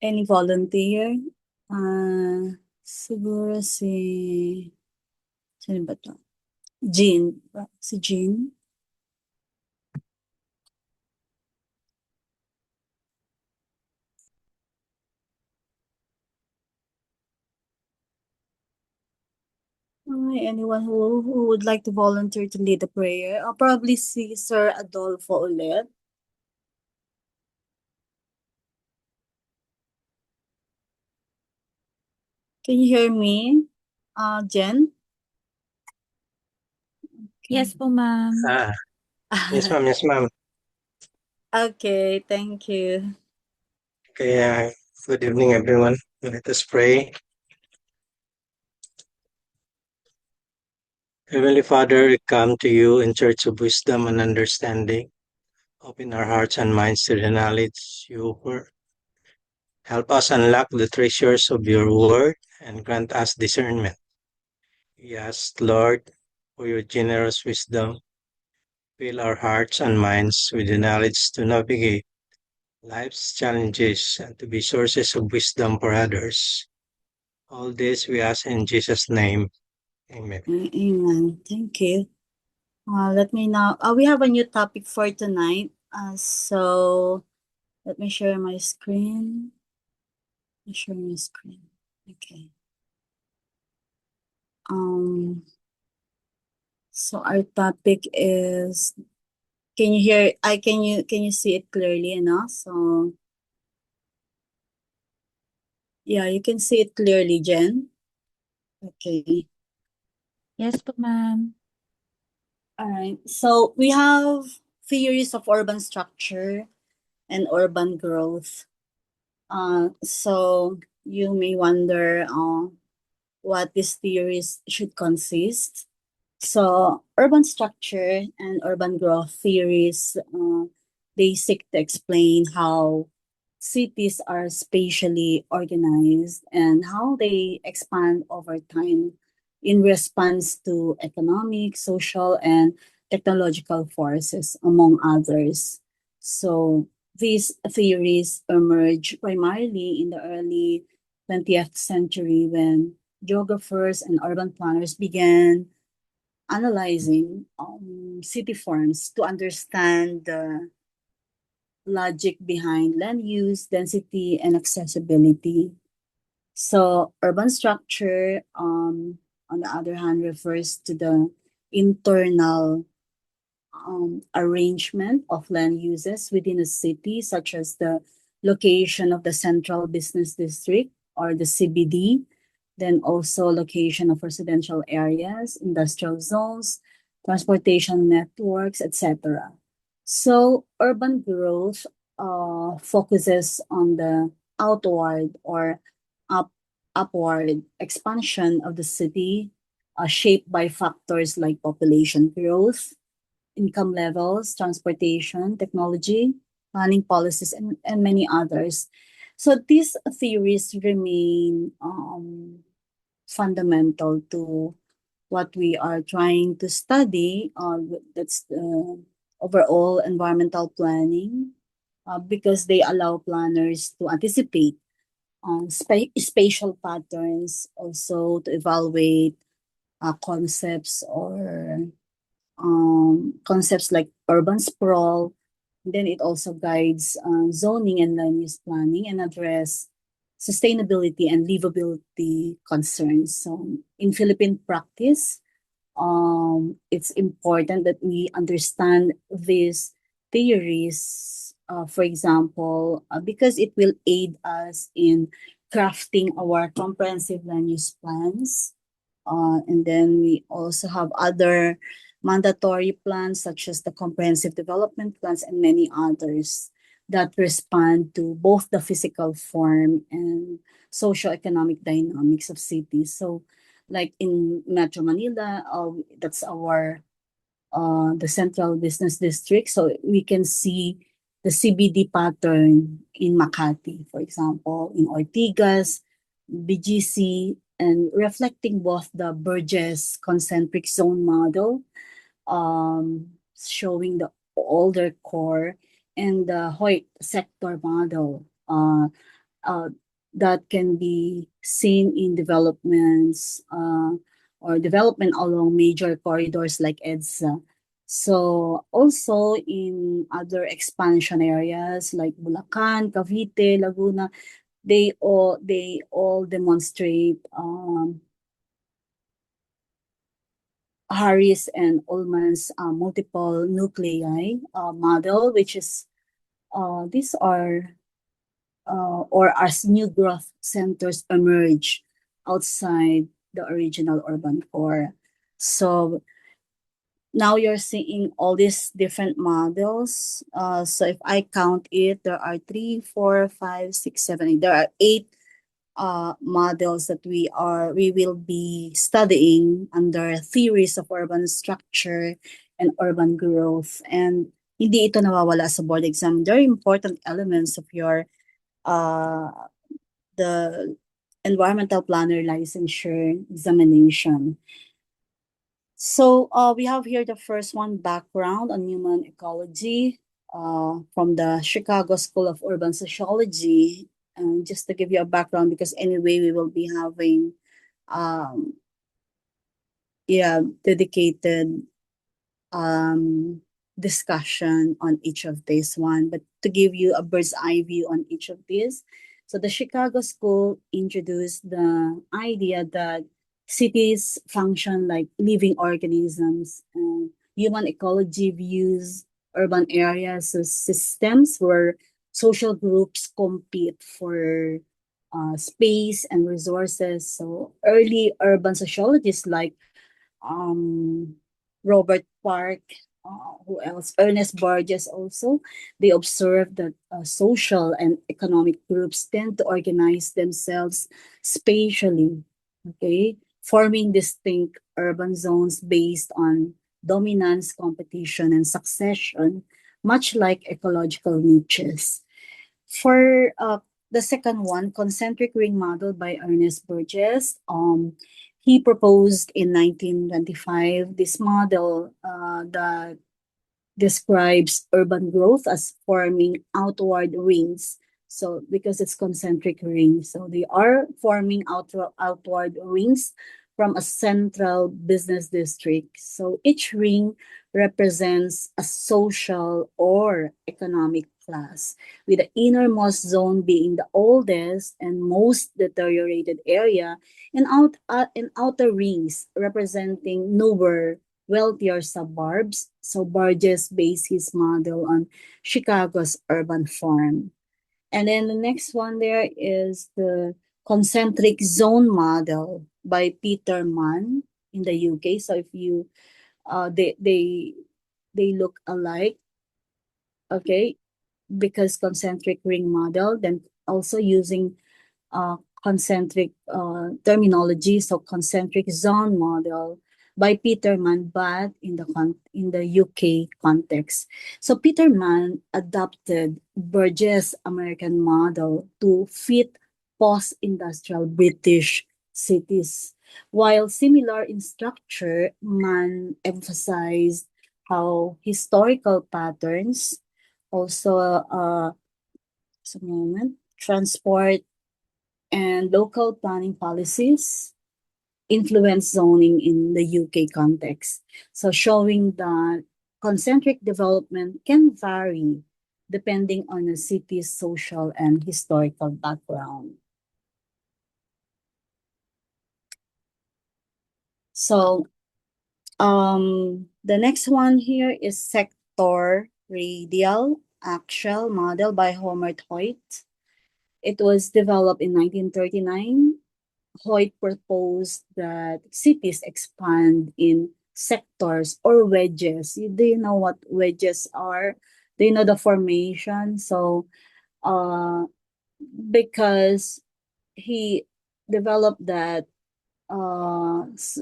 Any volunteer? Siguro sino ba to? Jean. Si Jean? Anyone who would like to volunteer to lead the prayer? I'll probably see Sir Adolfo ulit. Can you hear me? Jen? Yes po, ma'am. Yes, ma'am. Yes, ma'am. Okay, thank you. Okay, good evening, everyone. Let us pray. Heavenly Father, we come to you in search of wisdom and understanding. Open our hearts and minds to the knowledge you offer. Help us unlock the treasures of your word and grant us discernment. We ask, Lord, for your generous wisdom. Fill our hearts and minds with the knowledge to navigate life's challenges and to be sources of wisdom for others. All this we ask in Jesus' name. Amen. Amen. Thank you. Let me now. We have a new topic for tonight. So let me share my screen. Okay. So our topic is. Can you hear? Can you see it clearly enough? So yeah, you can see it clearly, Jen. Okay. Yes po, ma'am. All right. So we have theories of urban structure and urban growth. So you may wonder what these theories should consist. So urban structure and urban growth theories, they seek to explain how cities are spatially organized and how they expand over time in response to economic, social, and technological forces, among others. So these theories emerged primarily in the early 20th century when geographers and urban planners began analyzing city forms to understand the logic behind land use, density, and accessibility. So, urban structure, on the other hand, refers to the internal arrangement of land uses within a city, such as the location of the central business district or the CBD, then also location of residential areas, industrial zones, transportation networks, etc. So urban growth focuses on the outward or upward expansion of the city, shaped by factors like population growth, income levels, transportation, technology, planning policies, and many others. So these theories remain fundamental to what we are trying to study. That's overall environmental planning, because they allow planners to anticipate spatial patterns, also to evaluate concepts like urban sprawl. Then it also guides zoning and land use planning and address sustainability and livability concerns. So in Philippine practice, it's important that we understand these theories, for example, because it will aid us in crafting our comprehensive land use plans. And then we also have other mandatory plans such as the comprehensive development plans and many others that respond to both the physical form and socio-economic dynamics of cities. So like in Metro Manila, that's our the central business district. So we can see the CBD pattern in Makati, for example, in Ortigas, BGC, and reflecting both the Burgess concentric zone model, showing the older core, and the Hoyt sector model uh, that can be seen in developments or development along major corridors like EDSA. So also in other expansion areas like Bulacan, Cavite, Laguna, they all demonstrate Harris and Ullman's multiple nuclei model, which is these are or as new growth centers emerge outside the original urban core. So now you're seeing all these different models. So if I count it, there are 3, 4, 5, 6, 7, 8. There are 8 models that we will be studying under theories of urban structure and urban growth. And hindi ito nawawala sa board exam. They're important elements of your the environmental planner licensure examination. So we have here the first one, background on human ecology from the Chicago School of Urban Sociology. And just to give you a background, because anyway we will be having dedicated discussion on each of these one. But to give you a bird's eye view on each of these, so the Chicago School introduced the idea that cities function like living organisms, and human ecology views urban areas as systems where social groups compete for space and resources. So early urban sociologists like Robert Park, who else? Ernest Borges also. They observed that social and economic groups tend to organize themselves spatially, okay, forming distinct urban zones based on dominance, competition, and succession, much like ecological niches. For the second one, concentric ring model by Ernest Burgess, he proposed in 1925 this model that describes urban growth as forming outward rings. So because it's concentric rings, so they are forming outward rings from a central business district. So each ring represents a social or economic class, with the innermost zone being the oldest and most deteriorated area, and outer rings representing newer, wealthier suburbs. So Burgess based his model on Chicago's urban farm. And then the next one there is the concentric zone model by Peter Mann in the UK. So if you they look alike, okay, because concentric ring model, then also using concentric terminology, so concentric zone model by Peter Mann, but in the UK context. So Peter Mann adopted Burgess' American model to fit post-industrial British cities. While similar in structure, Mann emphasized how historical patterns also just a moment, transport and local planning policies influence zoning in the UK context. So showing that concentric development can vary depending on a city's social and historical background. So the next one here is sector radial axial model by Homer Hoyt. It was developed in 1939. Hoyt proposed that cities expand in sectors or wedges. Do you know what wedges are? Do you know the formation? So, because he developed that,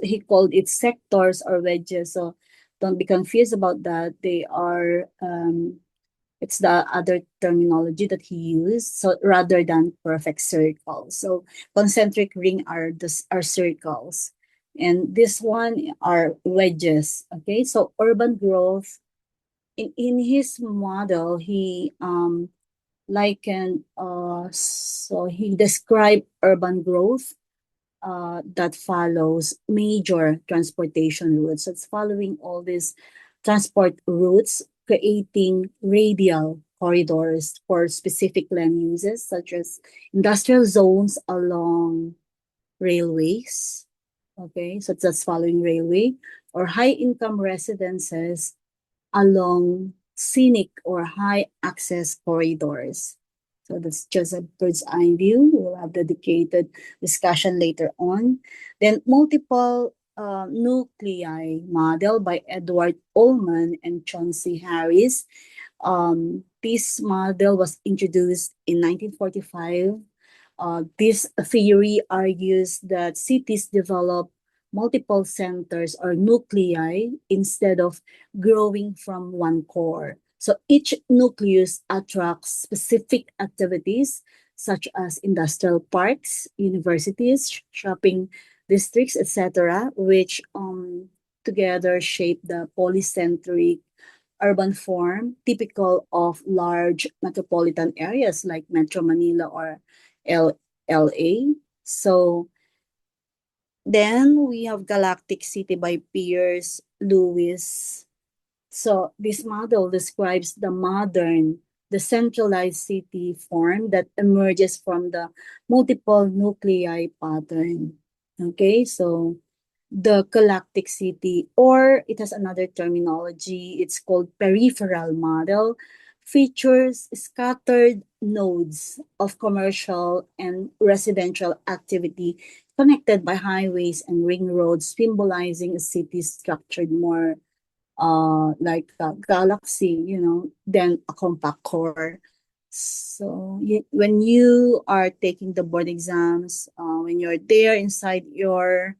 he called it sectors or wedges. So, don't be confused about that. They are it's the other terminology that he used, so rather than perfect circle. So concentric ring are circles, and this one are wedges. Okay, so urban growth in his model, he likened so he described urban growth that follows major transportation routes. It's following all these transport routes, creating radial corridors for specific land uses, such as industrial zones along railways. Okay, so that's following railway, or high income residences along scenic or high access corridors. So that's just a bird's eye view. We'll have dedicated discussion later on. Then multiple nuclei model by Edward Ullman and Chauncey Harris. This model was introduced in 1945. This theory argues that cities develop multiple centers or nuclei instead of growing from one core. So each nucleus attracts specific activities such as industrial parks, universities, shopping districts, etc., which together shape the polycentric urban form typical of large metropolitan areas like Metro Manila or LA. So then we have Galactic City by Piers Lewis. So this model describes the modern decentralized city form that emerges from the multiple nuclei pattern. Okay, so the galactic city, or it has another terminology, it's called peripheral model, features scattered nodes of commercial and residential activity connected by highways and ring roads, symbolizing a city structured more like a galaxy, than a compact core. So when you are taking the board exams, when you're there inside your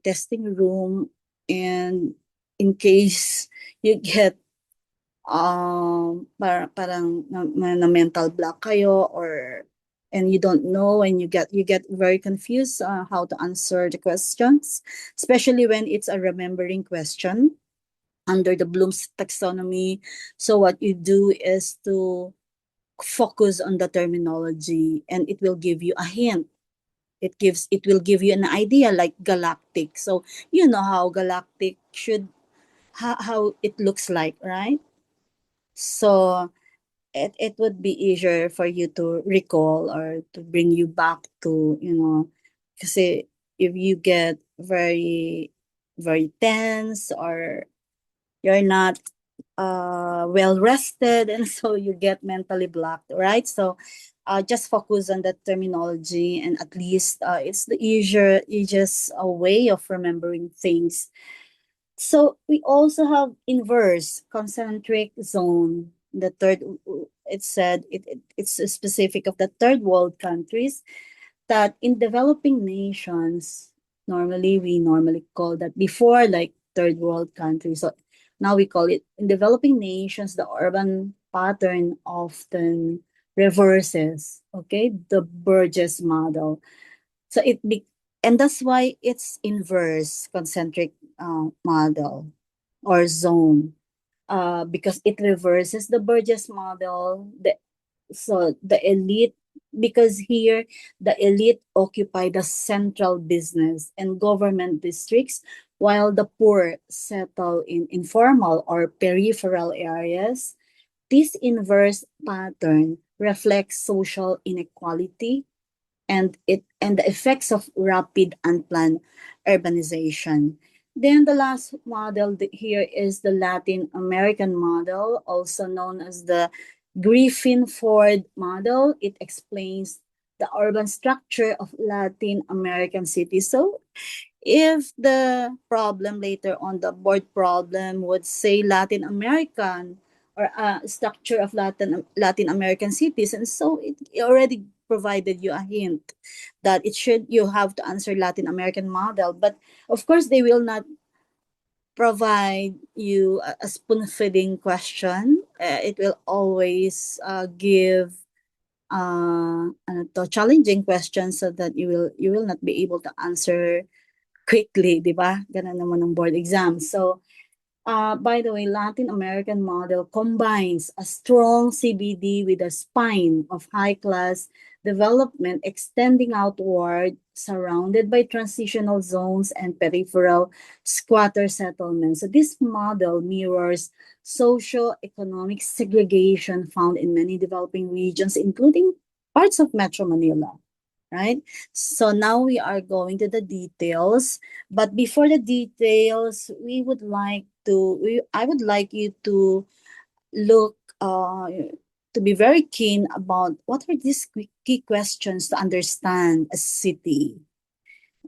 testing room, and in case you get parang na mental block kayo, or and you don't know, and you get very confused how to answer the questions, especially when it's a remembering question under the Bloom's taxonomy. So what you do is to focus on the terminology, and it will give you a hint. It will give you an idea, like galactic. So you know how galactic should how it looks like, right? So it would be easier for you to recall or to bring you back to, kasi if you get very very tense, or you're not well rested, and so you get mentally blocked, right? So just focus on the terminology, and at least it's the easiest way of remembering things. So we also have inverse concentric zone. The third, it said it's a specific of the third world countries, that in developing nations, we normally call that before, like third world countries. So now we call it in developing nations, the urban pattern often reverses, okay, the Burgess model. So and that's why it's inverse concentric model or zone, because it reverses the Burgess model. So the elite, because here the elite occupy the central business and government districts, while the poor settle in informal or peripheral areas. This inverse pattern reflects social inequality and the effects of rapid unplanned urbanization. Then the last model here is the Latin American model, also known as the Griffin-Ford model. It explains the urban structure of Latin American cities. So if the problem later on, the board problem would say Latin American, or structure of Latin American cities, and so it already provided you a hint that you have to answer Latin American model. But of course, they will not provide you a spoon-feeding question. It will always give challenging questions, so that you will not be able to answer quickly, di ba? Ganun naman ng board exam. So By the way, Latin American model combines a strong CBD with a spine of high-class development extending outward, surrounded by transitional zones and peripheral squatter settlements. So this model mirrors socio-economic segregation found in many developing regions, including parts of Metro Manila. Right? So now we are going to the details. But before the details, I would like you to look to be very keen about what are these key questions to understand a city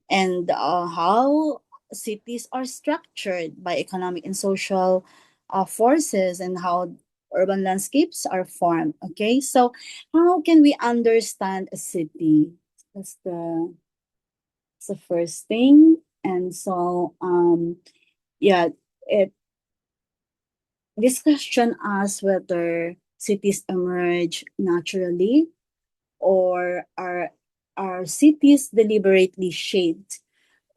and how cities are structured by economic and social forces and how urban landscapes are formed. Okay, so how can we understand a city? That's the first thing. And so yeah, it this question asks whether cities emerge naturally or are cities deliberately shaped,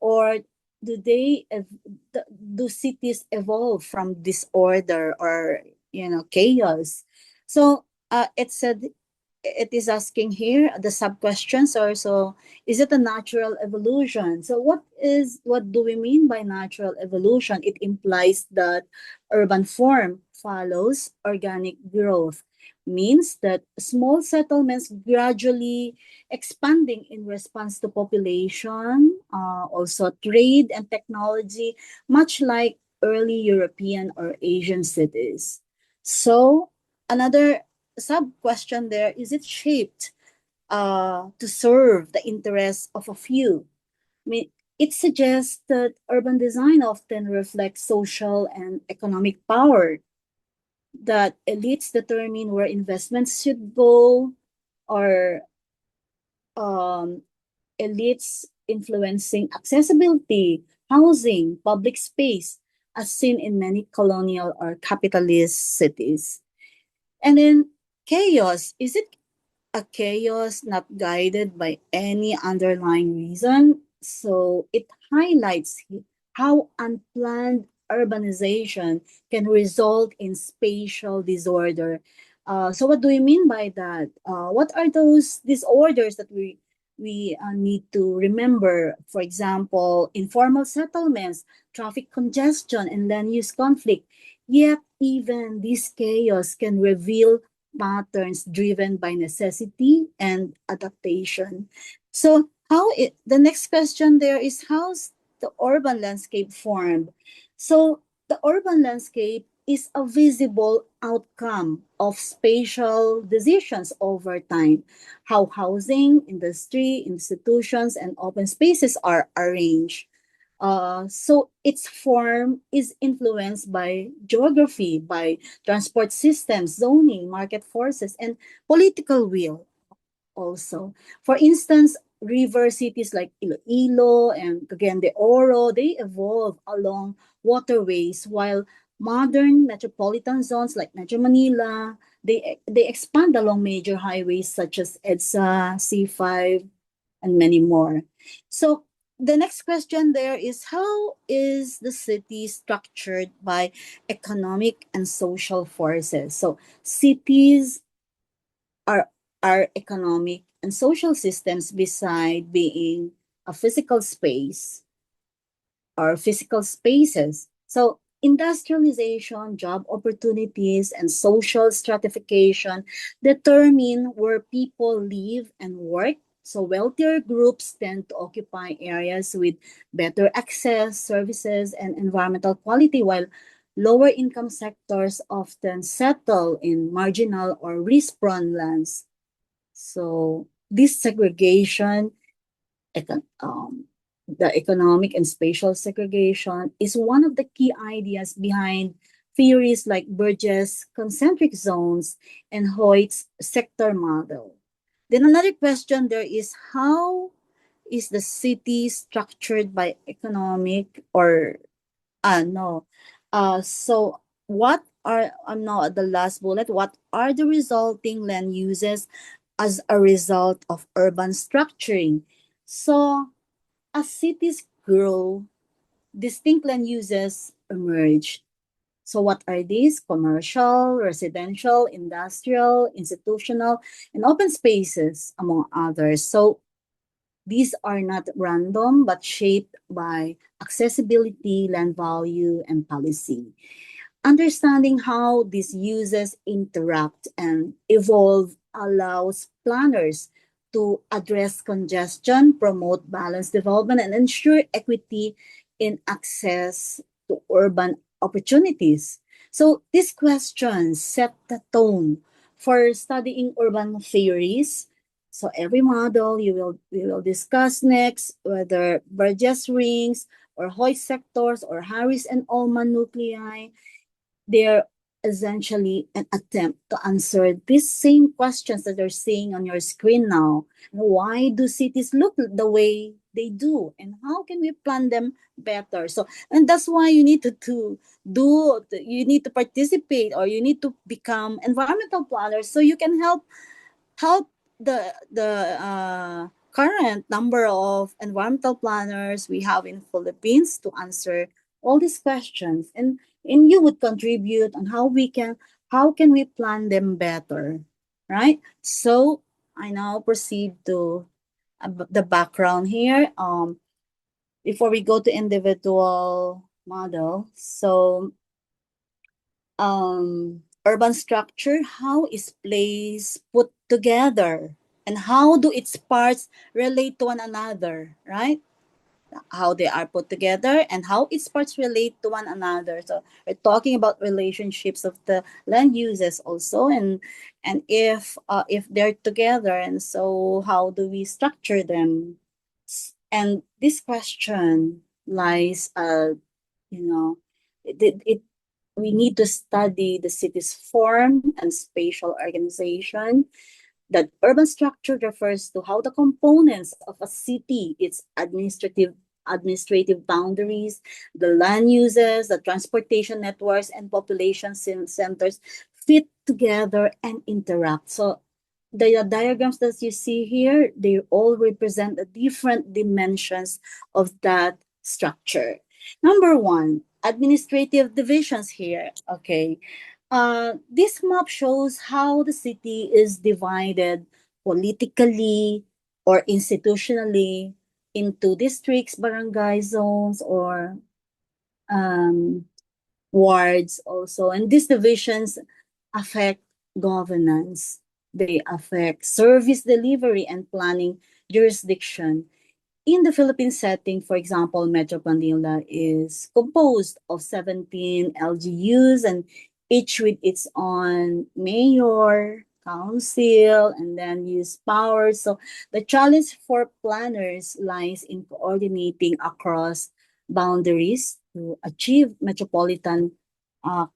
or do cities evolve from disorder or chaos? So it is asking here the sub questions are, so is it a natural evolution? So what do we mean by natural evolution? It implies that urban form follows organic growth, means that small settlements gradually expanding in response to population, also trade and technology, much like early European or Asian cities. So another sub question there, is it shaped to serve the interests of a few? I mean, it suggests that urban design often reflects social and economic power, that elites determine where investments should go, or um, elites influencing accessibility, housing, public space, as seen in many colonial or capitalist cities. And then chaos, is it a chaos not guided by any underlying reason? So it highlights how unplanned urbanization can result in spatial disorder. So what do we mean by that? What are those disorders that we need to remember? For example, informal settlements, traffic congestion, and land use conflict. Yet even this chaos can reveal patterns driven by necessity and adaptation. So the next question there is, how's the urban landscape formed? So the urban landscape is a visible outcome of spatial decisions over time, how housing, industry, institutions, and open spaces are arranged. So its form is influenced by geography, by transport systems, zoning, market forces, and political will also. For instance, river cities like Iloilo and Cagayan de Oro, they evolve along waterways, while modern metropolitan zones like Metro Manila, they expand along major highways such as EDSA, C5, and many more. So the next question there is, how is the city structured by economic and social forces? So cities are economic and social systems beside being a physical space or physical spaces. So industrialization, job opportunities, and social stratification determine where people live and work. So wealthier groups tend to occupy areas with better access, services, and environmental quality, while lower income sectors often settle in marginal or risk-prone lands. So this segregation, the economic and spatial segregation, is one of the key ideas behind theories like Burgess' concentric zones and Hoyt's sector model. Then another question there is, how is the city structured by economic or no. So what are now at the last bullet, what are the resulting land uses as a result of urban structuring? So as cities grow, distinct land uses emerge. So what are these? Commercial, residential, industrial, institutional, and open spaces, among others. So these are not random, but shaped by accessibility, land value, and policy. Understanding how these uses interact and evolve allows planners to address congestion, promote balanced development, and ensure equity in access to urban opportunities. So these questions set the tone for studying urban theories. So every model we will discuss next, whether Burgess rings or Hoyt sectors or Harris and Ullman nuclei, they're essentially an attempt to answer these same questions that you're seeing on your screen now. Why do cities look the way they do? And how can we plan them better? So, and that's why you need you need to participate, or you need to become environmental planners so you can help the current number of environmental planners we have in Philippines to answer all these questions, and you would contribute on how can we plan them better, right? So I now proceed to the background here. Before we go to individual model, so urban structure, how is place put together, and how do its parts relate to one another, right? How they are put together and how its parts relate to one another. So we're talking about relationships of the land uses also, and if they're together, and so how do we structure them? And this question lies, you know, it we need to study the city's form and spatial organization. That urban structure refers to how the components of a city, its administrative boundaries, the land uses, the transportation networks, and population centers fit together and interact. So the diagrams that you see here, they all represent the different dimensions of that structure. Number one, administrative divisions here. Okay. This map shows how the city is divided politically or institutionally into districts, barangay zones, or um, wards also. And these divisions affect governance. They affect service delivery and planning jurisdiction. In the Philippine setting, for example, Metro Manila is composed of 17 LGUs, and each with its own mayor, council, and then use power. So the challenge for planners lies in coordinating across boundaries to achieve metropolitan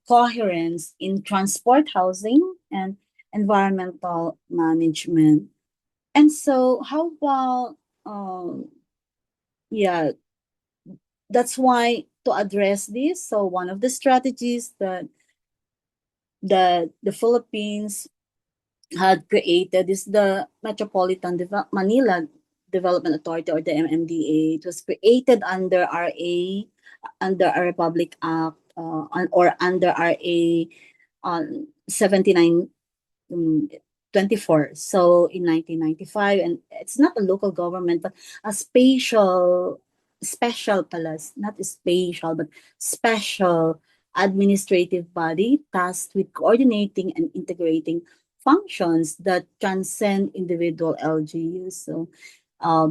coherence in transport, housing, and environmental management. And so, how about yeah, that's why to address this, so one of the strategies that the Philippines had created is the Manila Development Authority, or the MMDA. It was created under under a Republic Act, or under RA on 79 24, so in 1995. And it's not a local government, but a special palace, not spatial, but special administrative body tasked with coordinating and integrating functions that transcend individual LGUs. So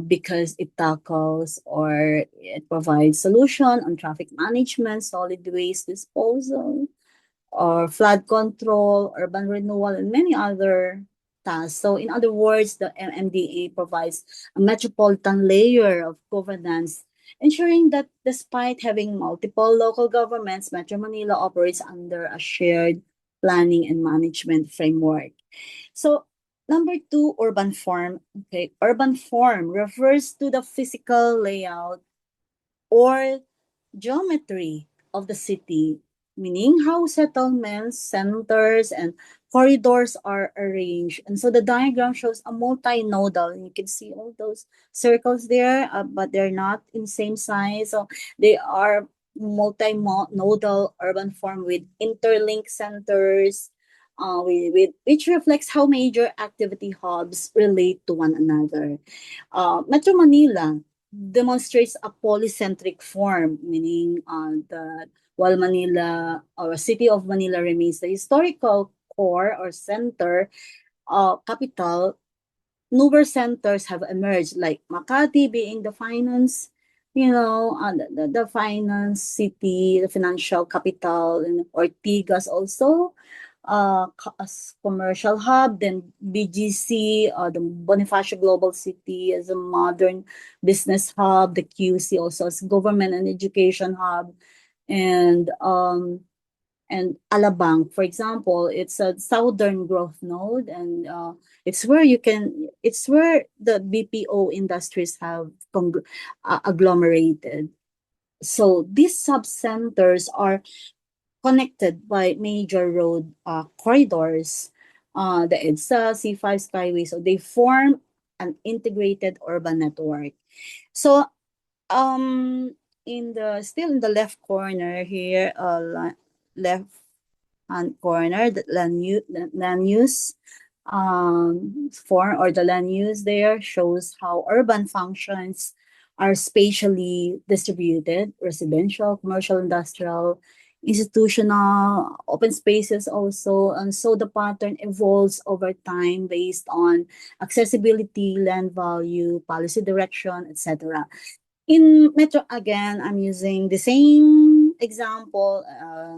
because it tackles, or it provides solution on traffic management, solid waste disposal, or flood control, urban renewal, and many other tasks. So in other words, the MMDA provides a metropolitan layer of governance, ensuring that despite having multiple local governments, Metro Manila operates under a shared planning and management framework. So number two, urban form. Okay, urban form refers to the physical layout or geometry of the city, meaning how settlements, centers, and corridors are arranged. And so the diagram shows a multinodal, and you can see all those circles there, but they're not in same size. So they are multimodal urban form with interlinked centers, with which reflects how major activity hubs relate to one another. Metro Manila demonstrates a polycentric form, meaning that while Manila or city of Manila remains the historical core or center, capital, newer centers have emerged, like Makati being the finance, the finance city, the financial capital, and Ortigas also, as commercial hub, then BGC, the Bonifacio Global City as a modern business hub, the QC also as government and education hub, and Alabang, for example, it's a southern growth node, and it's where the BPO industries have agglomerated. So these sub-centers are connected by major road corridors, the EDSA, C5 Skyway, so they form an integrated urban network. So still in the left corner here, left hand corner, the land use form, or the land use there shows how urban functions are spatially distributed: residential, commercial, industrial, institutional, open spaces also. And so the pattern evolves over time based on accessibility, land value, policy direction, etc. In Metro, again, I'm using the same example,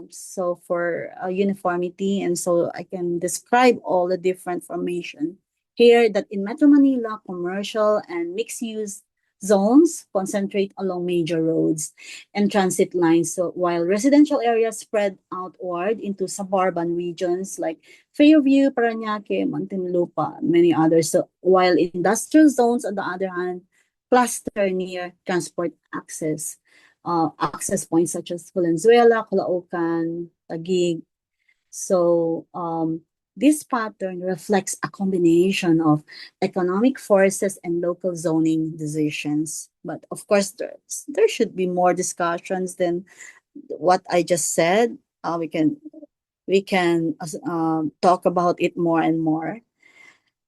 so for uniformity, and so I can describe all the different formation here, that in Metro Manila, commercial and mixed-use zones concentrate along major roads and transit lines, so while residential areas spread outward into suburban regions like Fairview, Parañaque, Muntinlupa, many others. So while industrial zones, on the other hand, cluster near transport access points such as Valenzuela, Caloocan, Taguig. So this pattern reflects a combination of economic forces and local zoning decisions. But of course, there should be more discussions than what I just said. We can talk about it more and more.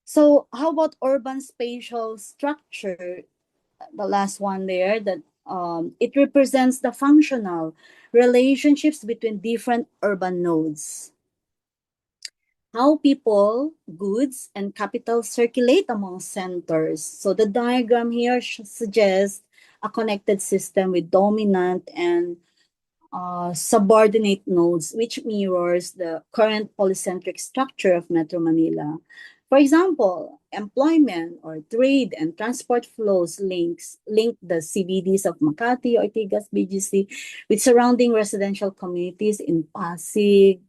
So how about urban spatial structure? The last one there, that it represents the functional relationships between different urban nodes. How people, goods, and capital circulate among centers. So the diagram here suggests a connected system with dominant and subordinate nodes, which mirrors the current polycentric structure of Metro Manila. For example, employment or trade and transport flows link the CBDs of Makati, Ortigas, BGC with surrounding residential communities in Pasig,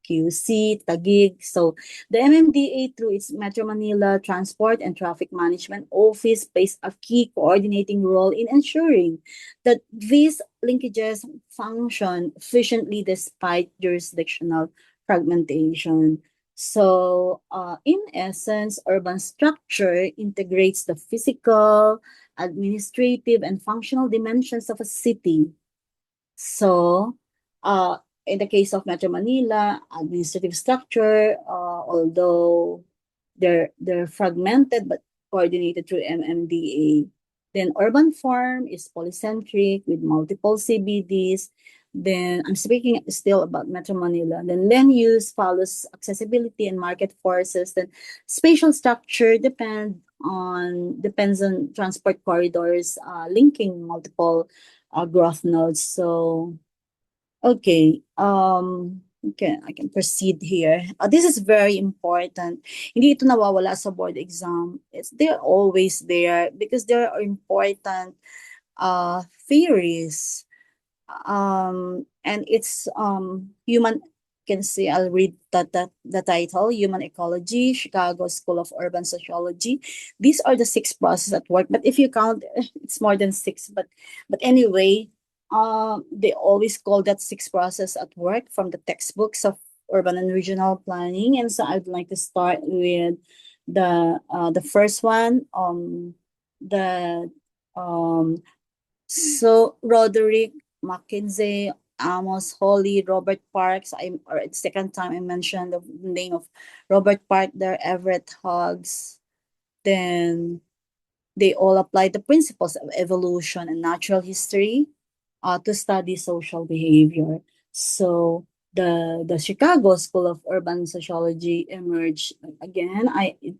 QC, Taguig. So the MMDA, through its Metro Manila Transport and Traffic Management Office, plays a key coordinating role in ensuring that these linkages function efficiently despite jurisdictional fragmentation. So, in essence, urban structure integrates the physical, administrative, and functional dimensions of a city. So, in the case of Metro Manila, administrative structure, although they're fragmented but coordinated through MMDA. Then urban form is polycentric with multiple CBDs. Then I'm speaking still about Metro Manila. Then land use follows accessibility and market forces. Then spatial structure depends on transport corridors linking multiple growth nodes. So okay, I can proceed here. This is very important. Hindi ito nawawala sa board exam. They're always there because there are important theories. And it's human. Can see, I'll read the title: Human Ecology, Chicago School of Urban Sociology. These are the 6 processes at work, but if you count, it's more than 6. But anyway, they always call that 6 process at work from the textbooks of urban and regional planning. And so I'd like to start with the first one. So Roderick Mackenzie, Amos, Holly, Robert Parks. Or it's second time I mentioned the name of Robert Park there, Everett Huggs. Then they all apply the principles of evolution and natural history to study social behavior. So the Chicago School of Urban Sociology emerged again.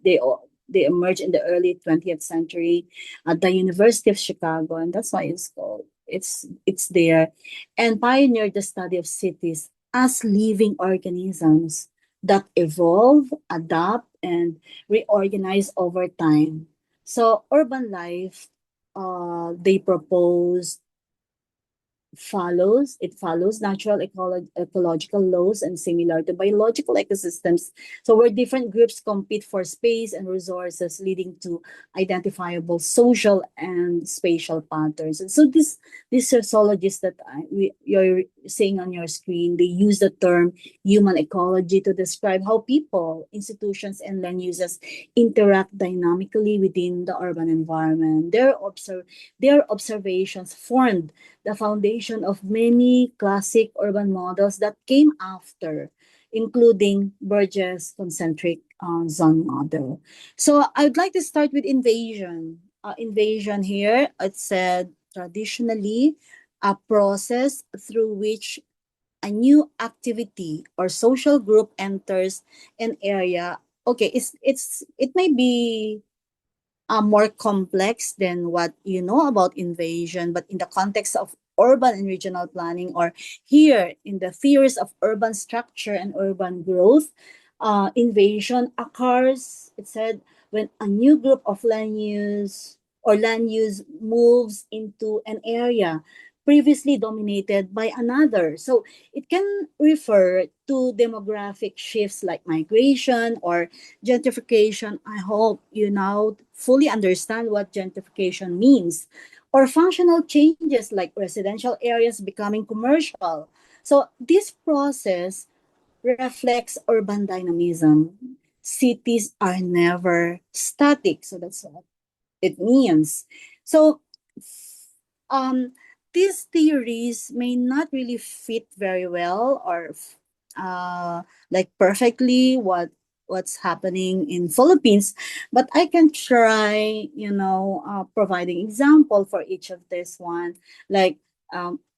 They emerged in the early 20th century at the University of Chicago, and that's why it's called. It's there, and pioneered the study of cities as living organisms that evolve, adapt, and reorganize over time. So urban life, they propose follows natural ecological laws and similar to biological ecosystems. So where different groups compete for space and resources, leading to identifiable social and spatial patterns. And so these sociologists that you're seeing on your screen, they use the term human ecology to describe how people, institutions, and land uses interact dynamically within the urban environment. Their observations formed the foundation of many classic urban models that came after, including Burgess' concentric zone model. So I'd like to start with invasion. Invasion here, it said traditionally a process through which a new activity or social group enters an area. Okay, it may be more complex than what you know about invasion, but in the context of urban and regional planning, or here in the theories of urban structure and urban growth, invasion occurs, it said, when a new group of land use moves into an area previously dominated by another. So it can refer to demographic shifts like migration or gentrification. I hope you now fully understand what gentrification means. Or functional changes like residential areas becoming commercial. So this process reflects urban dynamism. Cities are never static. So that's what it means. So um, these theories may not really fit very well or like perfectly what's happening in Philippines, but I can try, providing example for each of this one, like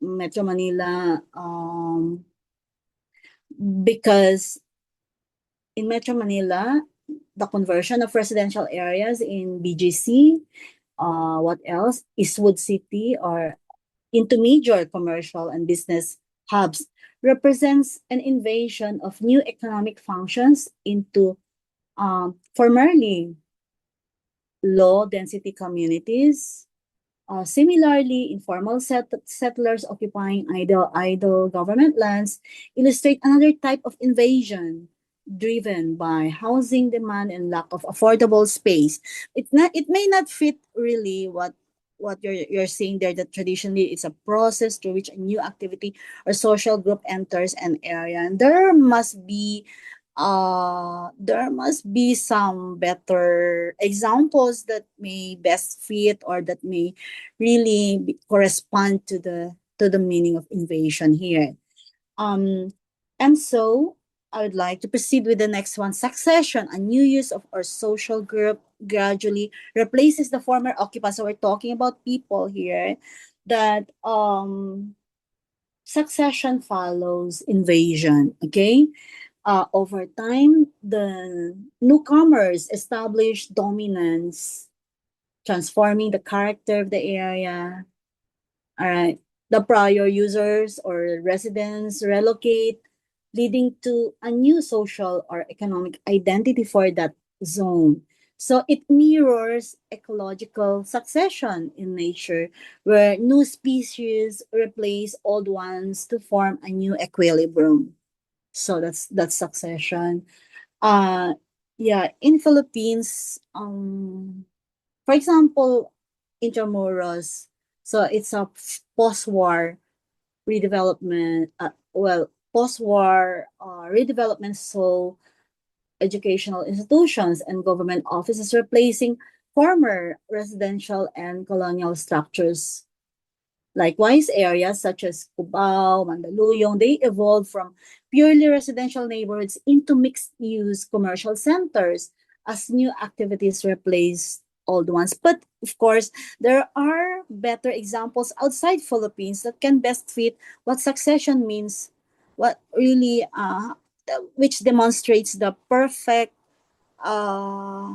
Metro Manila, because in Metro Manila, the conversion of residential areas in BGC, what else? Eastwood City or into major commercial and business hubs represents an invasion of new economic functions into formerly low density communities. Similarly, informal settlers occupying idle government lands illustrate another type of invasion driven by housing demand and lack of affordable space. It may not fit really what you're saying there, that traditionally it's a process through which a new activity or social group enters an area. And there must be some better examples that may best fit or that may really correspond to the meaning of invasion here. And so I would like to proceed with the next one. Succession, a new use of our social group gradually replaces the former occupants. So we're talking about people here that succession follows invasion. Okay. Over time, the newcomers establish dominance, transforming the character of the area. All right. The prior users or residents relocate, leading to a new social or economic identity for that zone. So it mirrors ecological succession in nature, where new species replace old ones to form a new equilibrium. So that's succession. Uh yeah, in Philippines, for example, Intramuros, so it's a post-war redevelopment, post-war redevelopment, so educational institutions and government offices replacing former residential and colonial structures Likewise, areas such as Cubao, Mandaluyong, they evolved from purely residential neighborhoods into mixed-use commercial centers as new activities replaced old ones. But of course, there are better examples outside Philippines that can best fit what succession means, what really, which demonstrates the perfect, uh,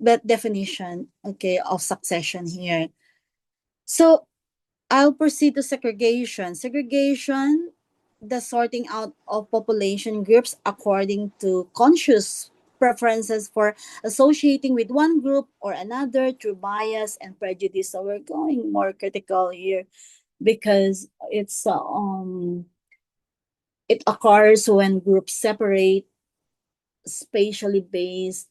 that definition, okay, of succession here. So I'll proceed to segregation. Segregation, the sorting out of population groups according to conscious preferences for associating with one group or another through bias and prejudice. So we're going more critical here because it occurs when groups separate spatially based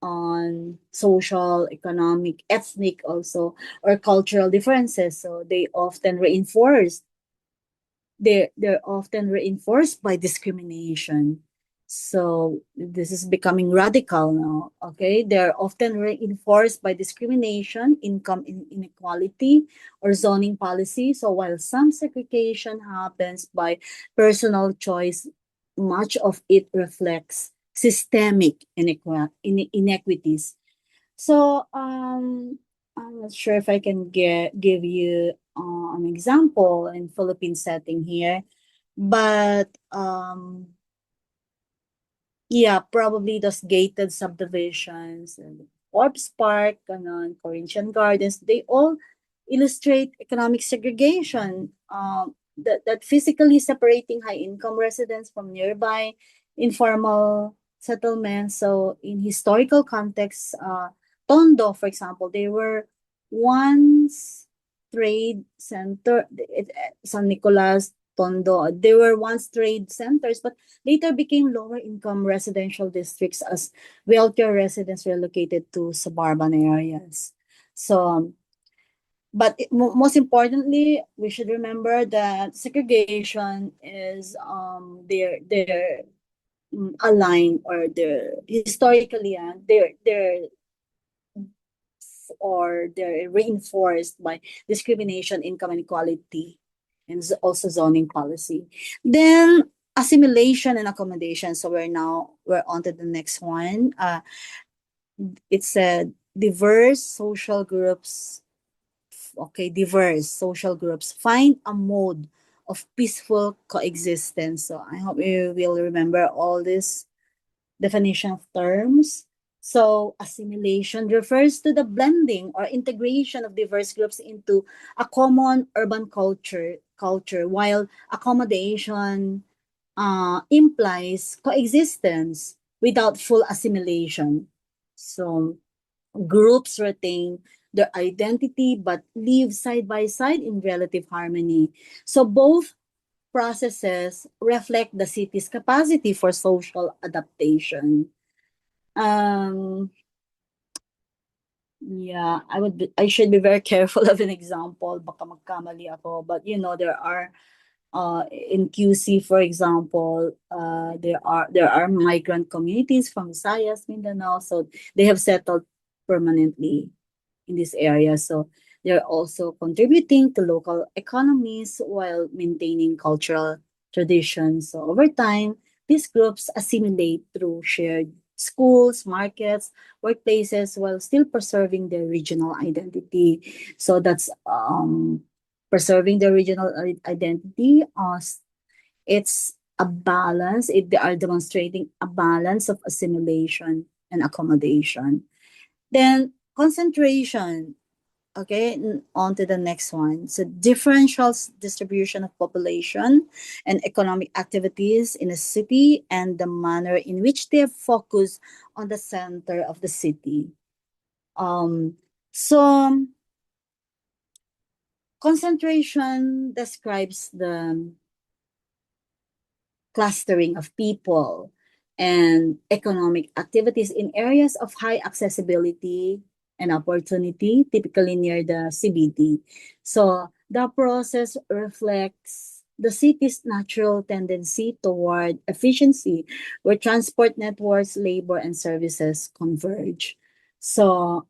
on social, economic, ethnic also, or cultural differences. So they're often reinforced by discrimination. So this is becoming radical now. Okay, they're often reinforced by discrimination, inequality, or zoning policy. So while some segregation happens by personal choice, much of it reflects systemic inequities. So I'm not sure if I can give you an example in Philippine setting here, but yeah, probably those gated subdivisions and Forbes Park, ganon, Corinthian Gardens, they all illustrate economic segregation. That physically separating high-income residents from nearby informal settlements. So in historical context, Tondo, for example, they were once trade center, San Nicolas, Tondo, they were once trade centers, but later became lower income residential districts as wealthier residents relocated to suburban areas. So, but most importantly, we should remember that segregation is they're aligned, or they're historically they're reinforced by discrimination, income inequality, and also zoning policy. Then assimilation and accommodation. So we're on to the next one. It said diverse social groups. Okay, diverse social groups find a mode of peaceful coexistence. So I hope you will remember all this definition of terms. So assimilation refers to the blending or integration of diverse groups into a common urban culture, while accommodation implies coexistence without full assimilation. So groups retain their identity but live side by side in relative harmony. So both processes reflect the city's capacity for social adaptation. Um, yeah, I should be very careful of an example. Baka magkamali ako. But there are in QC, for example, there are migrant communities from Visayas, Mindanao, so they have settled permanently in this area. So they're also contributing to local economies while maintaining cultural traditions. So over time, these groups assimilate through shared schools, markets, workplaces, while still preserving their regional identity. So that's preserving the regional identity. It's a balance. They are demonstrating a balance of assimilation and accommodation. Then concentration. Okay, on to the next one. So differential distribution of population and economic activities in a city and the manner in which they focus on the center of the city. So concentration describes the clustering of people and economic activities in areas of high accessibility and opportunity, typically near the CBD. So the process reflects the city's natural tendency toward efficiency, where transport networks, labor, and services converge. So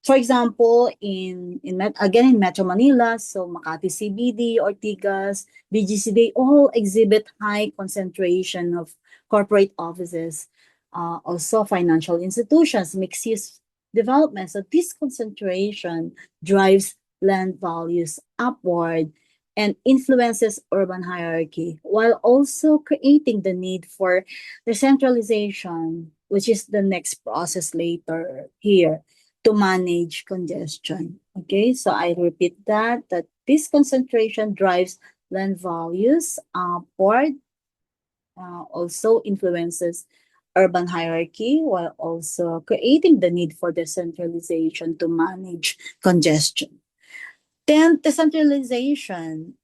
For example, again in Metro Manila, so Makati CBD, Ortigas, BGC, they all exhibit high concentration of corporate offices, also financial institutions, mixed-use development. So this concentration drives land values upward and influences urban hierarchy, while also creating the need for decentralization, which is the next process later here to manage congestion. Okay, so I repeat that this concentration drives land values upward, also influences urban hierarchy while also creating the need for decentralization to manage congestion. Then decentralization,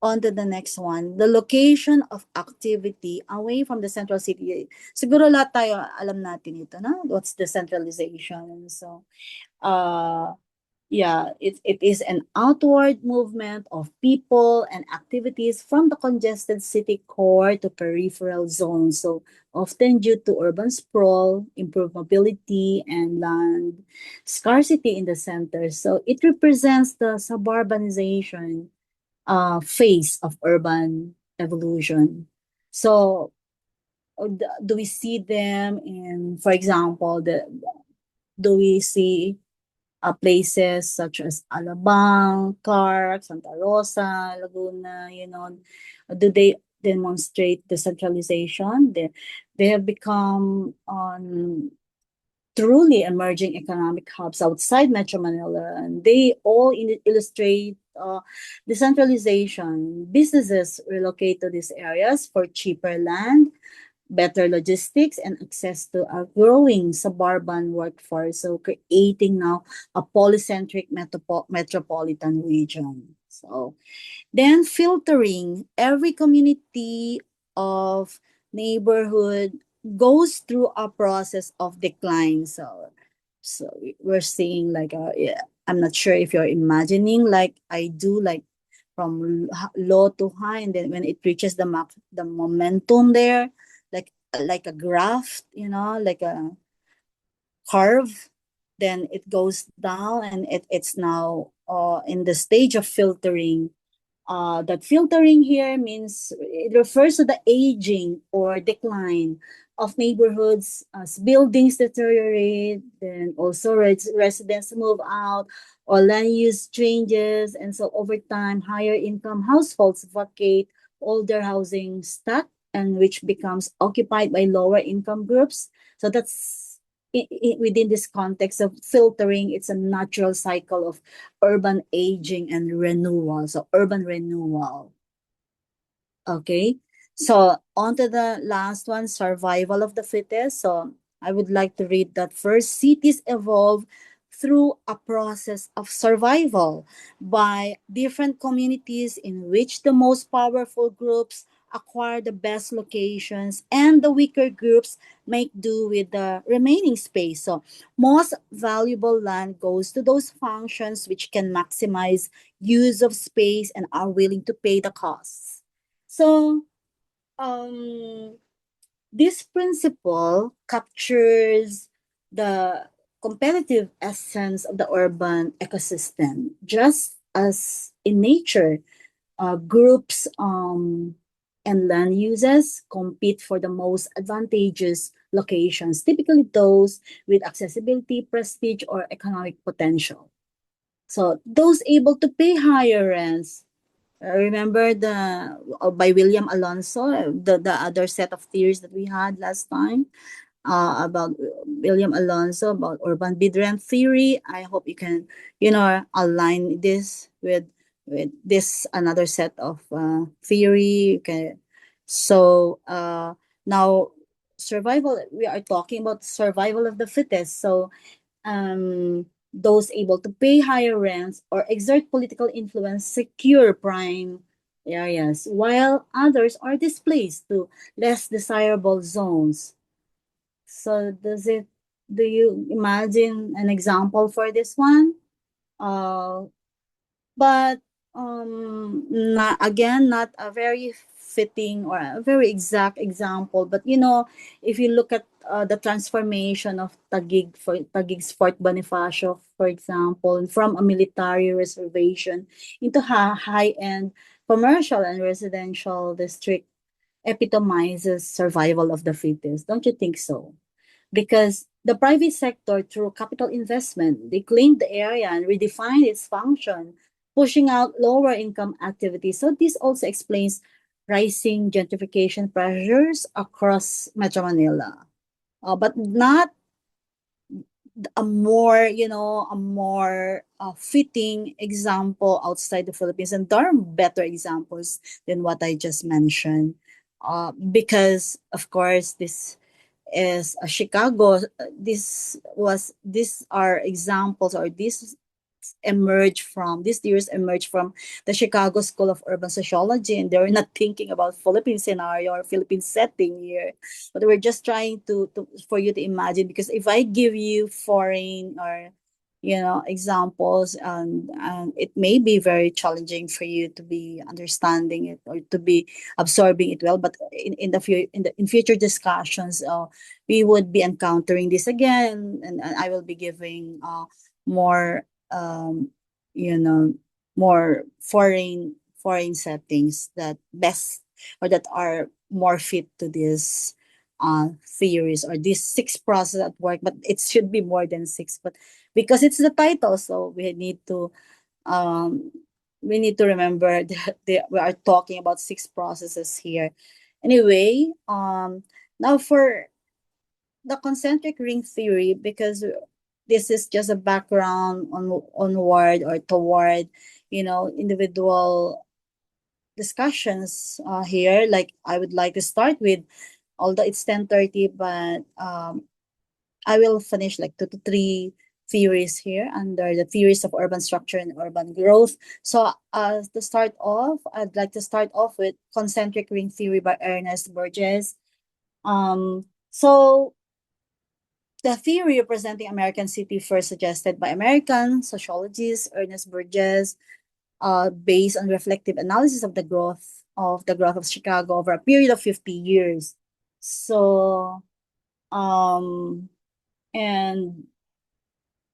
on to the next one, the location of activity away from the central city. Siguro lahat tayo alam natin ito, na? What's decentralization? So, yeah, it is an outward movement of people and activities from the congested city core to peripheral zones. So often due to urban sprawl, improved mobility, and land scarcity in the center. So it represents the suburbanization phase of urban evolution. So do we see them in, for example, do we see places such as Alabang, Clark, Santa Rosa, Laguna, do they demonstrate decentralization? They have become truly emerging economic hubs outside Metro Manila, and they all illustrate decentralization. Businesses relocate to these areas for cheaper land, better logistics, and access to a growing suburban workforce. So creating now a polycentric metropolitan region. So then filtering, every community of neighborhood goes through a process of decline. So we're seeing like yeah, I'm not sure if you're imagining like I do, like from low to high, and then when it reaches the momentum there, like a graph, like a curve, then it goes down, and it's now in the stage of filtering. That filtering here means it refers to the aging or decline of neighborhoods as buildings deteriorate, then also residents move out or land use changes. And so over time, higher income households vacate older housing stock, and which becomes occupied by lower income groups. So that's within this context of filtering, it's a natural cycle of urban aging and renewal. So urban renewal. Okay. So on to the last one, survival of the fittest. So I would like to read that first. Cities evolve through a process of survival by different communities in which the most powerful groups acquire the best locations and the weaker groups make do with the remaining space. So most valuable land goes to those functions which can maximize use of space and are willing to pay the costs. So this principle captures the competitive essence of the urban ecosystem. Just as in nature, groups and land uses compete for the most advantageous locations, typically those with accessibility, prestige, or economic potential. So those able to pay higher rents. Remember by William Alonso, the other set of theories that we had last time about William Alonso about urban bid rent theory. I hope you can, align this with this another set of theory. Okay, so now survival. We are talking about survival of the fittest. So those able to pay higher rents or exert political influence secure prime areas, while others are displaced to less desirable zones. So do you imagine an example for this one? But not a very fitting or a very exact example, but if you look at the transformation of Taguig's Fort Bonifacio, for example, from a military reservation into a high-end commercial and residential district epitomizes survival of the fittest. Don't you think so? Because the private sector, through capital investment, they claimed the area and redefined its function, pushing out lower income activities. So this also explains rising gentrification pressures across Metro Manila. But not a more fitting example outside the Philippines. And there are better examples than what I just mentioned. Because of course this is Chicago. These are examples, or these theories emerged from the Chicago School of Urban Sociology, and they're not thinking about Philippine scenario or Philippine setting here, but we're just trying to for you to imagine, because if I give you foreign or examples, and it may be very challenging for you to be understanding it or to be absorbing it well, but in future discussions, we would be encountering this again, and I will be giving more you know more foreign settings that best, or that are more fit to this theories, or these six process at work. But it should be more than six, but because it's the title, so um we need to remember that we are talking about six processes here. Anyway, now for the concentric ring theory, because this is just a background onward or toward individual discussions here. Like, I would like to start with, although it's 10:30, but I will finish like 2 to 3 theories here under the theories of urban structure and urban growth. So to start off, I'd like to start off with concentric ring theory by Ernest Burgess. So the theory representing American city, first suggested by American sociologist Ernest Burgess, based on reflective analysis of the growth of Chicago over a period of 50 years. So, and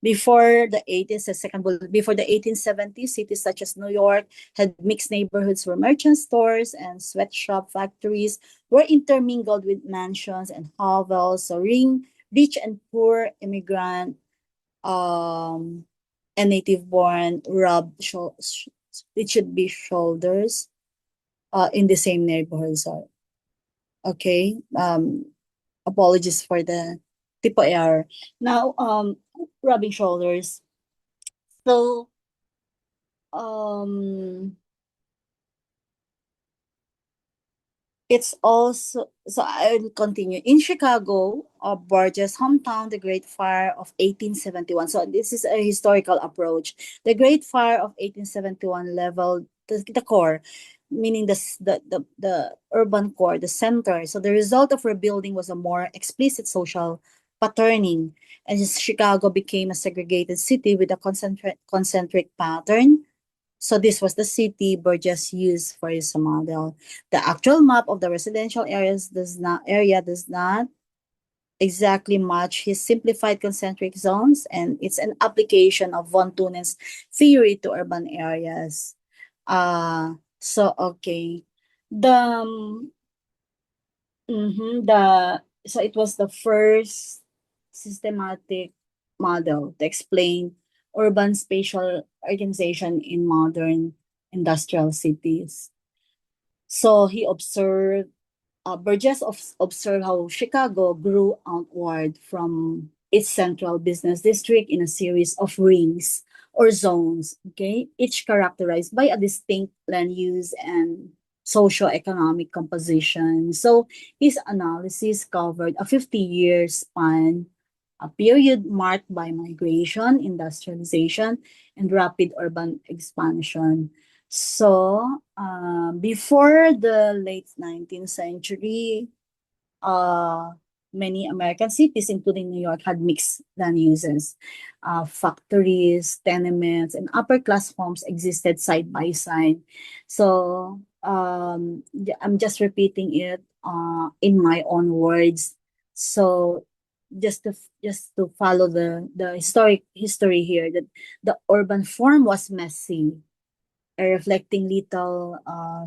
before the 1870s, cities such as New York had mixed neighborhoods where merchant stores and sweatshop factories were intermingled with mansions and hovels. So rich and poor, immigrant, and native born it should be shoulders in the same neighborhood. So okay. Apologies for the typo error. Now, rubbing shoulders. So, it's also, so I will continue. In Chicago, Burgess' hometown, the Great Fire of 1871. So this is a historical approach. The Great Fire of 1871 leveled the core, meaning the urban core, the center. So the result of rebuilding was a more explicit social patterning, and Chicago became a segregated city with a concentric pattern. So this was the city Burgess used for his model. The actual map of the residential does not exactly match his simplified concentric zones, and it's an application of von Thunen's theory to urban areas. So okay. The so it was the first systematic model to explain urban spatial organization in modern industrial cities. So Burgess observed how Chicago grew outward from its central business district in a series of rings or zones, okay, each characterized by a distinct land use and socio-economic composition. So his analysis covered a 50-year span, a period marked by migration, industrialization, and rapid urban expansion. So, before the late 19th century, uh, many American cities, including New York, had mixed land uses. Factories, tenements, and upper-class homes existed side by side. So, I'm just repeating it in my own words. So just to follow the historic history here, that the urban form was messy, reflecting little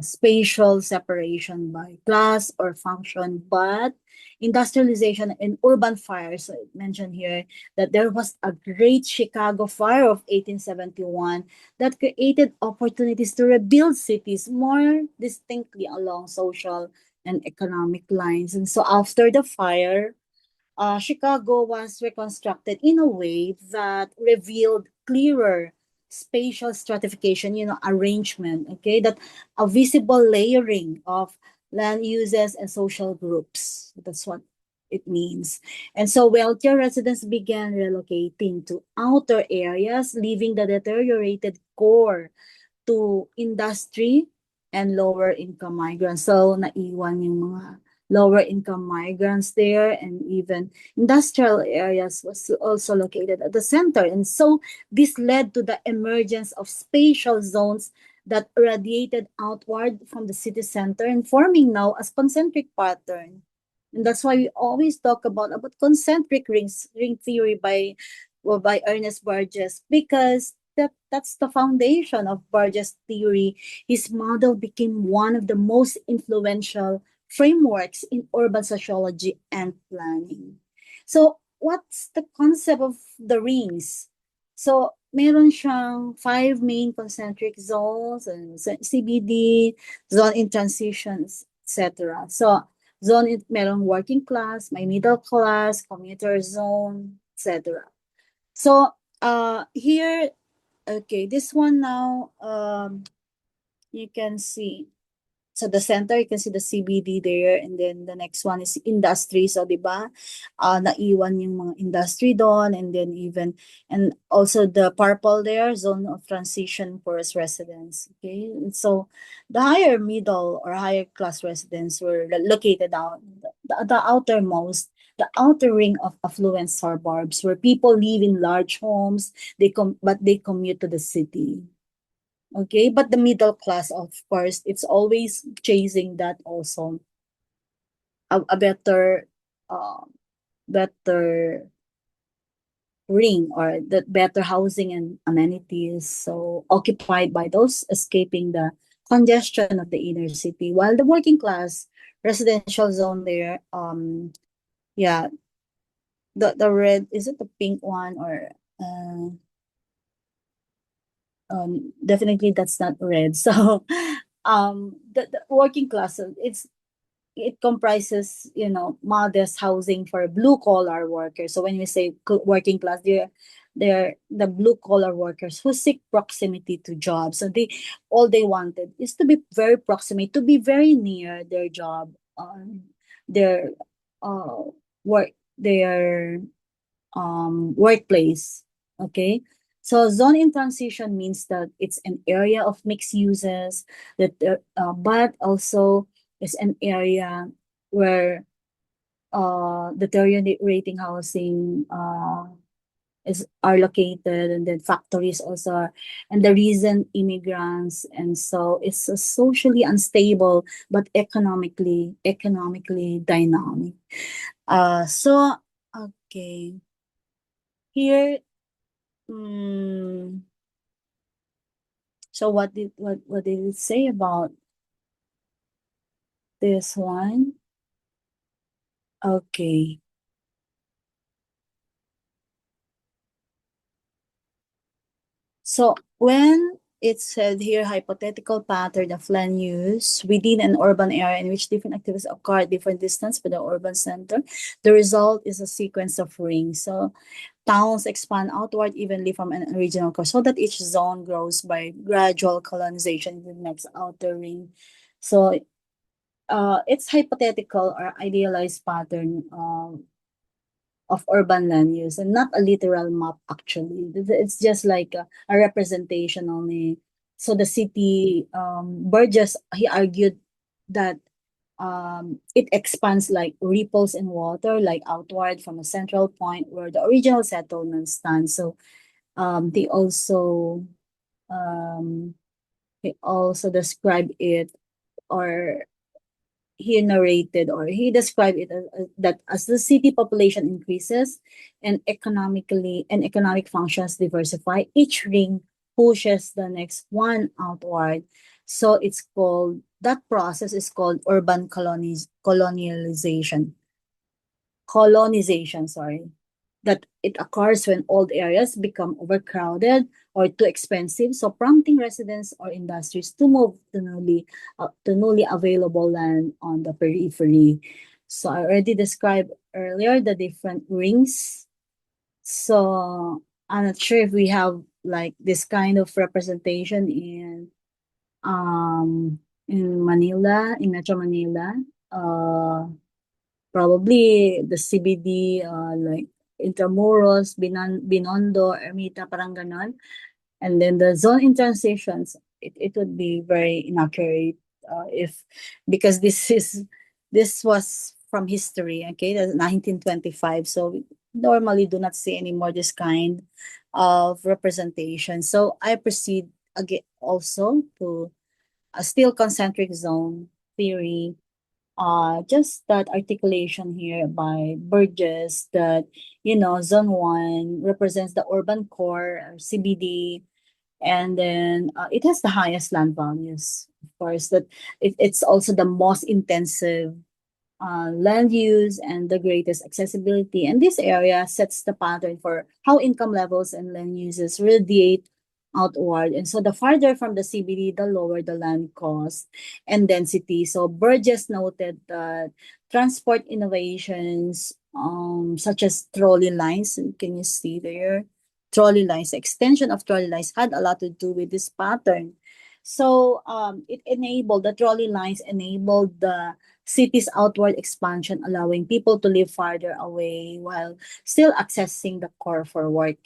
spatial separation by class or function, but industrialization and urban fires, mentioned here that there was a great Chicago fire of 1871 that created opportunities to rebuild cities more distinctly along social and economic lines. And so after the fire, Chicago was reconstructed in a way that revealed clearer spatial stratification, arrangement, okay, that a visible layering of land uses and social groups. That's what it means. And so wealthier residents began relocating to outer areas, leaving the deteriorated core to industry and lower income migrants. So naiwan yung mga lower income migrants there, and even industrial areas was also located at the center. And so this led to the emergence of spatial zones that radiated outward from the city center and forming now as concentric pattern. And that's why we always talk about concentric rings, ring theory by Ernest Burgess, because that's the foundation of Burgess' theory. His model became one of the most influential frameworks in urban sociology and planning. So, what's the concept of the rings? So, meron siyang 5 main concentric zones, and CBD, zone in transitions, etc. So, merong working class, may middle class, commuter zone, etc. So, here, okay, this one now, you can see. So the center, you can see the CBD there, and then the next one is industry. So, di ba, naiwan yung mga industry doon, and then and also the purple there, zone of transition for residents. Okay, and so the higher middle or higher class residents were located out, the outermost, the outer ring of affluent suburbs, where people live in large homes, but they commute to the city. Okay, but the middle class, of course, it's always chasing that also, a better ring, or the better housing and amenities, so occupied by those escaping the congestion of the inner city, while the working class residential zone there, yeah, the red, is it the pink one, or definitely that's not red. So the working class, it comprises, modest housing for blue collar workers. So when we say working class, they're the blue collar workers who seek proximity to jobs. So all they wanted is to be very proximate, to be very near their job, their work, their workplace. Okay. So zone in transition means that it's an area of mixed uses, but also is an area where deteriorating housing are located, and then factories also and the reason immigrants, and so it's a socially unstable but economically dynamic. So okay, here, so what did it say about this one? Okay. So when it said here, hypothetical pattern of land use within an urban area in which different activities occur at different distance from the urban center, the result is a sequence of rings. So towns expand outward evenly from an original core, so that each zone grows by gradual colonization in the next outer ring. So it's hypothetical or idealized pattern of urban land use, and not a literal map actually. It's just like a representation only. So the city, Burgess, he argued that it expands like ripples in water, like outward from a central point where the original settlement stands. So they also describe it, or he narrated or he described it that as the city population increases and economic functions diversify, each ring pushes the next one outward. So that process is called urban colonization, sorry, that it occurs when old areas become overcrowded or too expensive, so prompting residents or industries to move to newly available land on the periphery. So I already described earlier the different rings. So I'm not sure if we have like this kind of representation in Manila, in Metro Manila. Probably the CBD, like Intramuros, Binondo, Ermita, parang ganon. And then the zone in transitions, it would be very inaccurate if because this was from history, okay, that's 1925. So we normally do not see anymore this kind of representation. So I proceed again also to a still concentric zone theory, just that articulation here by Burgess that, zone one represents the urban core or CBD, and then it has the highest land values, of course, that it's also the most intensive land use and the greatest accessibility. And this area sets the pattern for how income levels and land uses radiate outward. And so the farther from the CBD, the lower the land cost and density. So Burgess noted that transport innovations, such as trolley lines, can you see there? Trolley lines, extension of trolley lines had a lot to do with this pattern. So the trolley lines enabled the city's outward expansion, allowing people to live farther away while still accessing the core for work.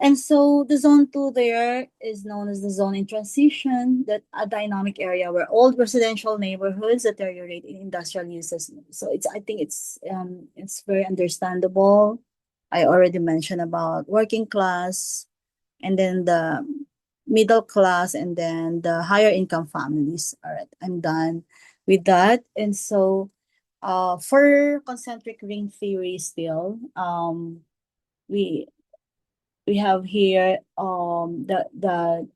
And so the zone two there is known as the zone in transition, that a dynamic area where old residential neighborhoods deteriorate in industrial uses. So I think it's very understandable. I already mentioned about working class, and then the middle class, and then the higher income families. All right, I'm done with that. And so for concentric ring theory still, we we have here the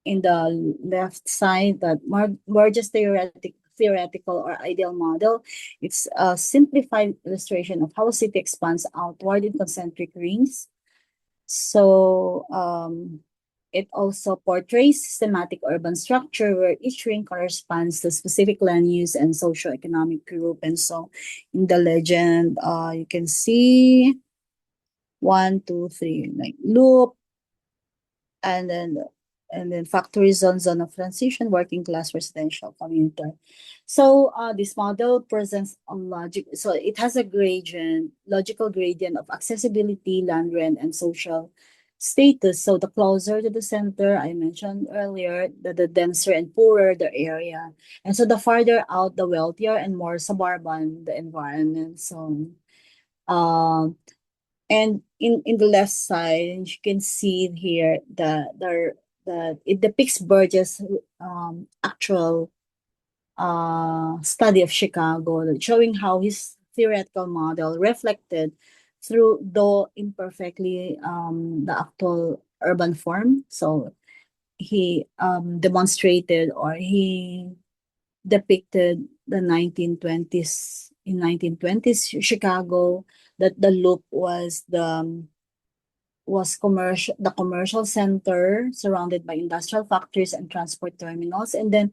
in the left side that Borges theoretical or ideal model. It's a simplified illustration of how a city expands outward in concentric rings. So it also portrays systematic urban structure where each ring corresponds to specific land use and socioeconomic group. And so in the legend, you can see 1, 2, 3, like loop, and then factory zone of transition, working class, residential, commuter. So this model presents a so it has a logical gradient of accessibility, land rent, and social status. So the closer to the center, I mentioned earlier, the denser and poorer the area. And so the farther out, the wealthier and more suburban the environment. So and in the left side, you can see here it depicts Burgess' actual study of Chicago, showing how his theoretical model reflected through, though imperfectly, the actual urban form. So he demonstrated, or he depicted the 1920s Chicago, that the loop was commercial center surrounded by industrial factories and transport terminals. And then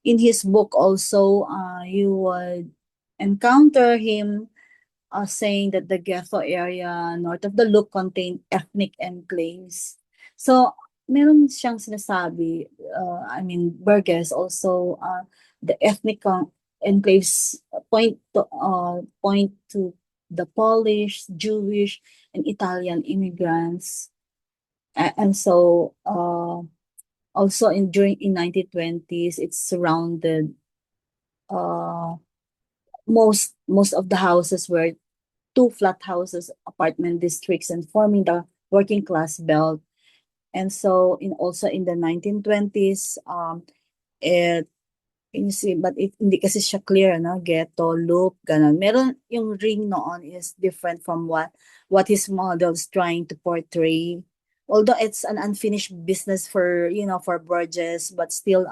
in his book also, you would encounter him saying that the ghetto area north of the loop contained ethnic enclaves. So meron siyang sinasabi, Burgess also, the ethnic enclaves point to the Polish, Jewish, and Italian immigrants. And so also in 1920s, it's surrounded, most of the houses were two flat houses, apartment districts, and forming the working class belt. And so also in the 1920s, it Can you see? But hindi kasi siya clear, no? Ghetto, loop, ganun. Meron yung ring noon is different from what his model's trying to portray. Although it's an unfinished business for, for Burgess, but still,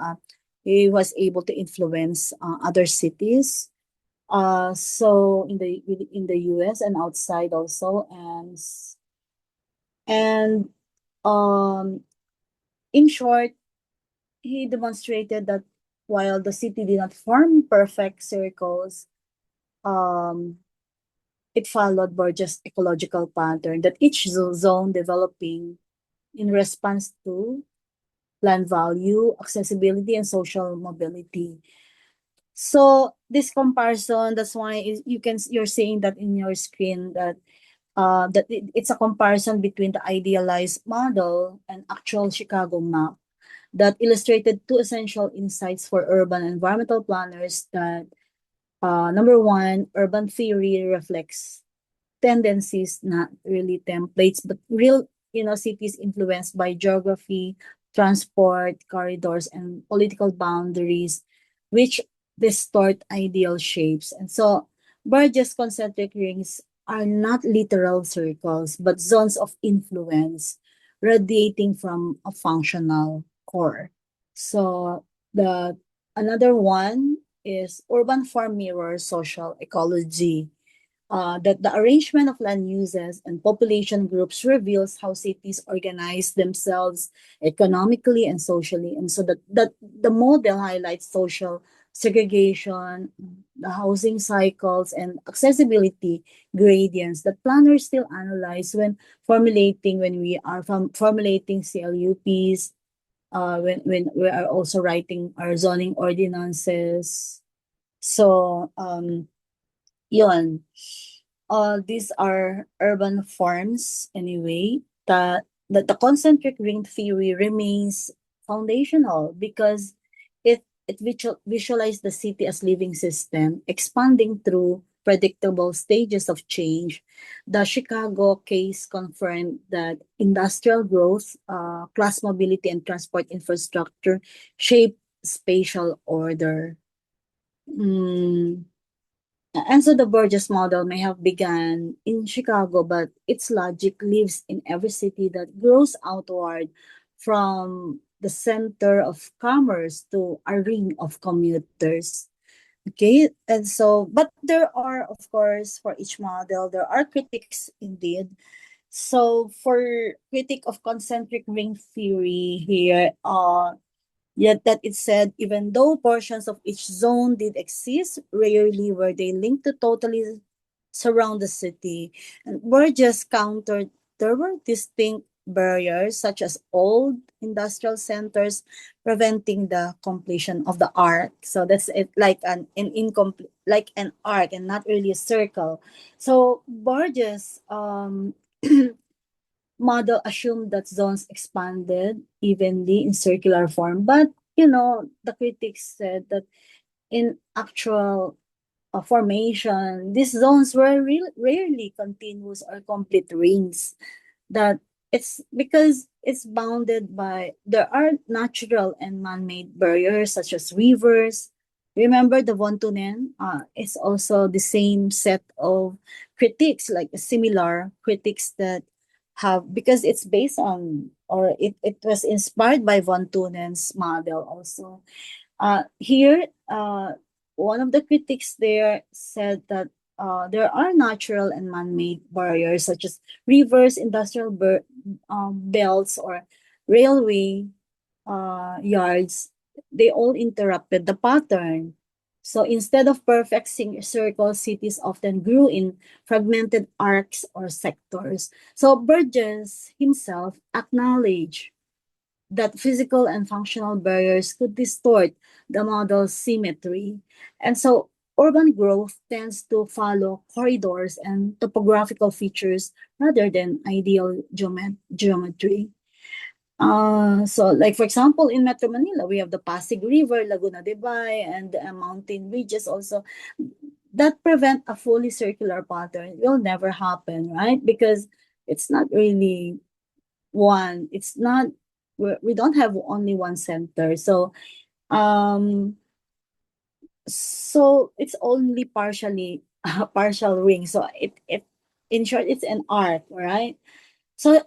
he was able to influence other cities. So in the US and outside also, and in short, he demonstrated that while the city did not form perfect circles, um, it followed Borges' ecological pattern that each zone developing in response to land value, accessibility, and social mobility. So this comparison, that's why you're seeing that in your screen that it's a comparison between the idealized model and actual Chicago map that illustrated two essential insights for urban environmental planners that number one, urban theory reflects tendencies, not really templates, but real, cities influenced by geography, transport, corridors, and political boundaries, which distort ideal shapes. And so, Burgess concentric rings are not literal circles, but zones of influence radiating from a functional core. So, the another one is urban form mirror social ecology, that the arrangement of land uses and population groups reveals how cities organize themselves economically and socially. And so that the model highlights social segregation, the housing cycles, and accessibility gradients that planners still analyze when we are formulating CLUPs, when we are also writing our zoning ordinances. So, yun. These are urban forms anyway, that the concentric ring theory remains foundational because it visualized the city as living system, expanding through predictable stages of change. The Chicago case confirmed that industrial growth, class mobility, and transport infrastructure shape spatial order. And so the Burgess model may have begun in Chicago, but its logic lives in every city that grows outward from the center of commerce to a ring of commuters. Okay, and so, but there are, of course, for each model, there are critics indeed. So for critic of concentric ring theory here, yet that it said, even though portions of each zone did exist, rarely were they linked to totally surround the city. And were just countered, there were distinct barriers such as old industrial centers preventing the completion of the arc. So that's it, like an incomplete, like an arc and not really a circle. So Borges model assumed that zones expanded evenly in circular form, but the critics said that in actual formation, these zones were rarely continuous or complete rings. That it's because it's bounded by there are natural and man-made barriers such as rivers. Remember the Von Tunen? It's also the same set of critics, like similar critics that have, because it's based on, or it was inspired by Von Tunen's model also. Here, one of the critics there said that there are natural and man-made barriers such as rivers, industrial belts, or railway yards. They all interrupted the pattern. So instead of perfect circle, cities often grew in fragmented arcs or sectors. So Burgess himself acknowledged that physical and functional barriers could distort the model's symmetry. And so urban growth tends to follow corridors and topographical features rather than ideal geometry. So like for example, in Metro Manila, we have the Pasig River, Laguna de Bay, and mountain ridges also that prevent a fully circular pattern. It will never happen, right? Because it's not really one, it's not, we don't have only one center. So So it's only partially partial ring. So it in short, it's an arc, right? So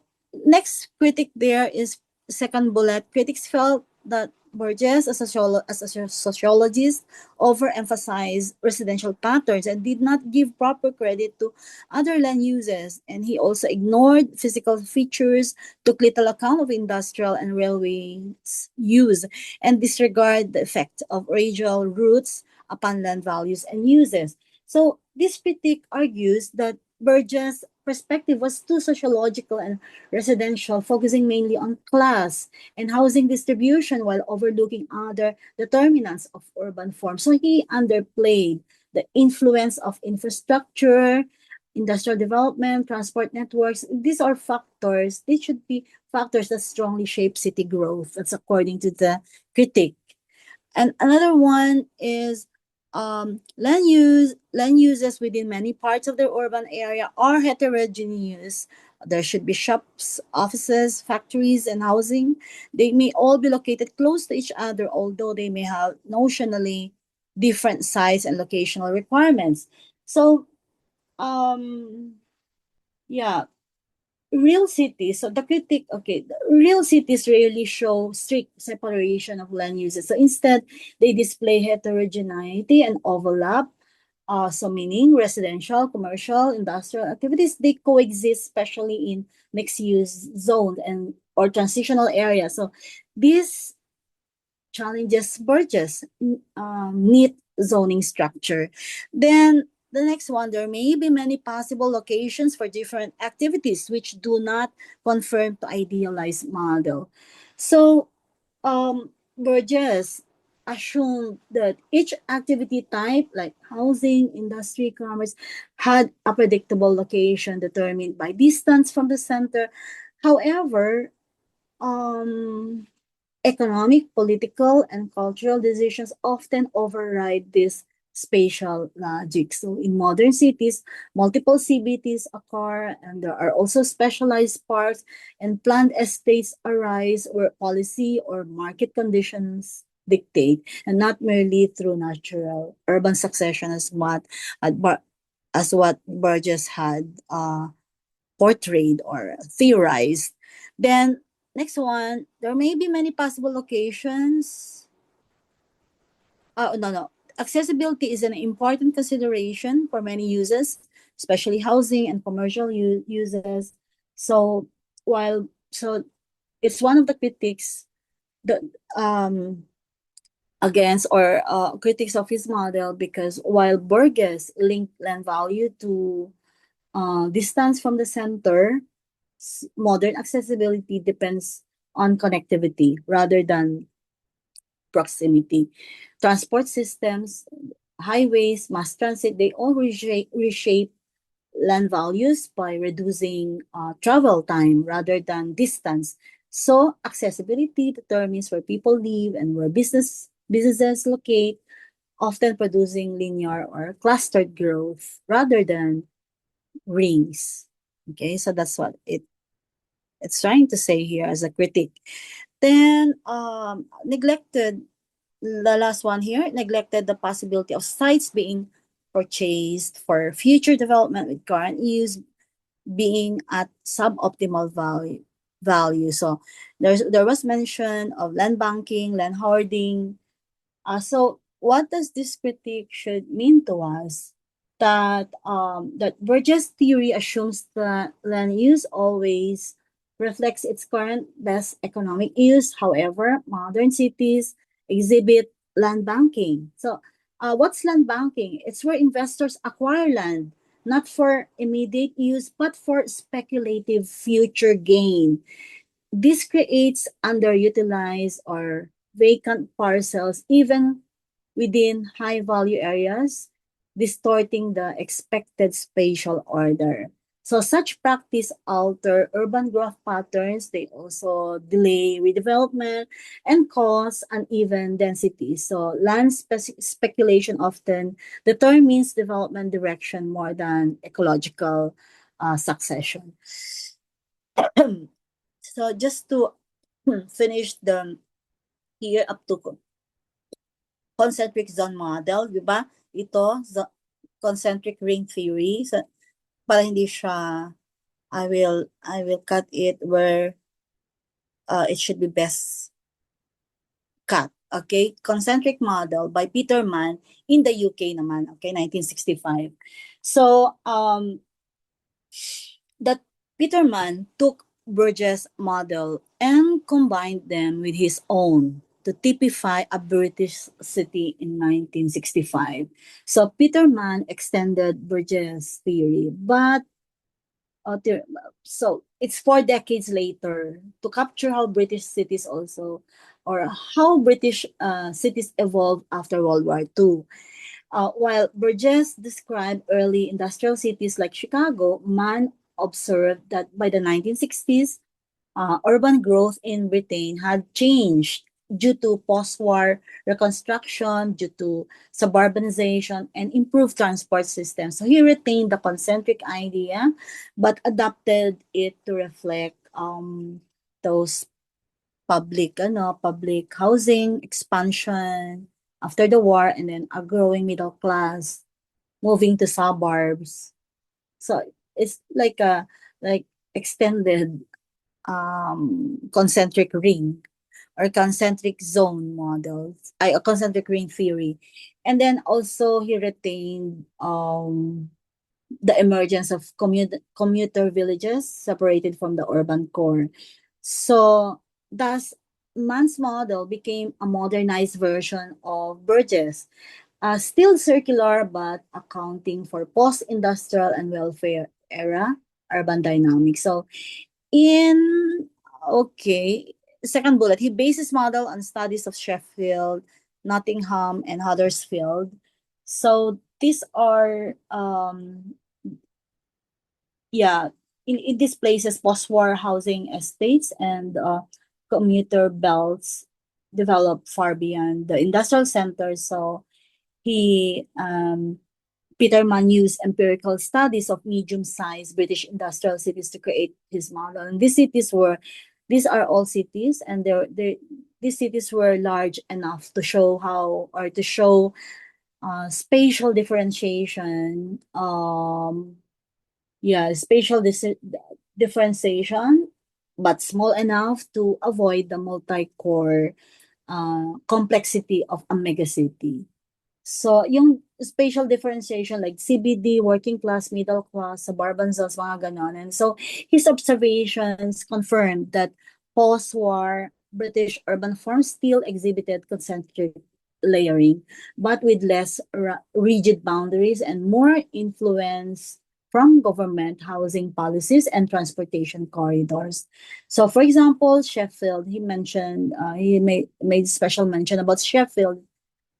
next critic there is second bullet. Critics felt that Burgess, as a sociologist, overemphasized residential patterns and did not give proper credit to other land uses. And he also ignored physical features, took little account of industrial and railways use, and disregard the effect of radial routes upon land values and uses. So this critique argues that Burgess' perspective was too sociological and residential, focusing mainly on class and housing distribution while overlooking other determinants of urban form. So he underplayed the influence of infrastructure, industrial development, transport networks. These are factors, these should be factors that strongly shape city growth. That's according to the critic. And another one is land uses within many parts of the urban area are heterogeneous. There should be shops, offices, factories, and housing. They may all be located close to each other, although they may have notionally different size and locational requirements. So, um, yeah, real cities, so the critic, okay, the real cities rarely show strict separation of land uses. So instead, they display heterogeneity and overlap. So meaning residential, commercial, industrial activities, they coexist, especially in mixed-use zones and or transitional areas. So this challenges Burgess' neat zoning structure. Then the next one, there may be many possible locations for different activities which do not conform to idealized model. So Burgess assumed that each activity type, like housing, industry, commerce, had a predictable location determined by distance from the center. However, um, economic, political, and cultural decisions often override this spatial logic. So in modern cities, multiple CBTs occur, and there are also specialized parks and planned estates arise where policy or market conditions dictate, and not merely through natural urban succession as what Burgess had portrayed or theorized. Then next one, there may be many possible locations. No. Accessibility is an important consideration for many uses, especially housing and commercial uses. So so it's one of the critics that against or critics of his model, because while Burgess linked land value to distance from the center, modern accessibility depends on connectivity rather than proximity. Transport systems, highways, mass transit, they all reshape land values by reducing travel time rather than distance. So accessibility determines where people live and where businesses locate, often producing linear or clustered growth rather than rings. Okay, so that's what it's trying to say here as a critic. Then neglected the last one here, neglected the possibility of sites being purchased for future development with current use being at suboptimal value. So there was mention of land banking, land hoarding. So what does this critique should mean to us? That Burgess' theory assumes that land use always reflects its current best economic use. However, modern cities exhibit land banking. So, what's land banking? It's where investors acquire land, not for immediate use, but for speculative future gain. This creates underutilized or vacant parcels even within high value areas, distorting the expected spatial order. So such practice alter urban growth patterns. They also delay redevelopment and cause uneven density. So land speculation often determines development direction more than ecological succession. So just to finish the here up to concentric zone model, di ba? Ito, concentric ring theory. So, para hindi siya, I will cut it where it should be best cut. Okay, concentric model by Peter Mann in the UK naman. Okay, 1965. So that Peter Mann took Burgess' model and combined them with his own to typify a British city in 1965. So Peter Mann extended Burgess' theory, but so it's 4 decades later to capture how British cities also, or how British cities evolved after World War II. While Burgess described early industrial cities like Chicago, Mann observed that by the 1960s, urban growth in Britain had changed due to post-war reconstruction, due to suburbanization, and improved transport systems. So he retained the concentric idea, but adapted it to reflect those public housing expansion after the war, and then a growing middle class moving to suburbs. So it's like a extended concentric ring or concentric zone models, a concentric ring theory. And then also he retained the emergence of commuter villages separated from the urban core. So thus Mann's model became a modernized version of Burgess, still circular but accounting for post-industrial and welfare era urban dynamics. So in okay, second bullet, he based his model on studies of Sheffield, Nottingham, and Huddersfield. So these are in these places post-war housing estates and commuter belts developed far beyond the industrial centers. So he Peter Mann used empirical studies of medium-sized British industrial cities to create his model. And these are all cities, and these cities were large enough to show spatial differentiation. Spatial differentiation, but small enough to avoid the multi-core complexity of a megacity. So, yung spatial differentiation like CBD, working class, middle class, suburban zones, mga ganon. And so, his observations confirmed that post-war British urban forms still exhibited concentric layering, but with less rigid boundaries and more influence from government housing policies and transportation corridors. So, for example, Sheffield, he made special mention about Sheffield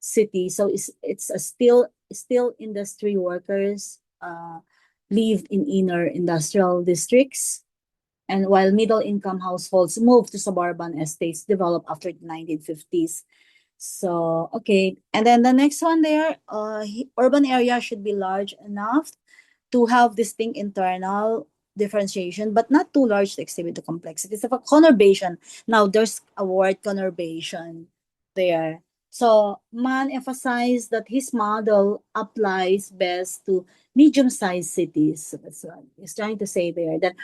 city. So it's a still industry workers lived in inner industrial districts, and while middle income households moved to suburban estates developed after the 1950s. So okay, and then the next one there, urban area should be large enough to have distinct internal differentiation, but not too large to exhibit the complexities of a conurbation. Now there's a word conurbation there. So Mann emphasized that his model applies best to medium-sized cities. So that's what he's trying to say there, that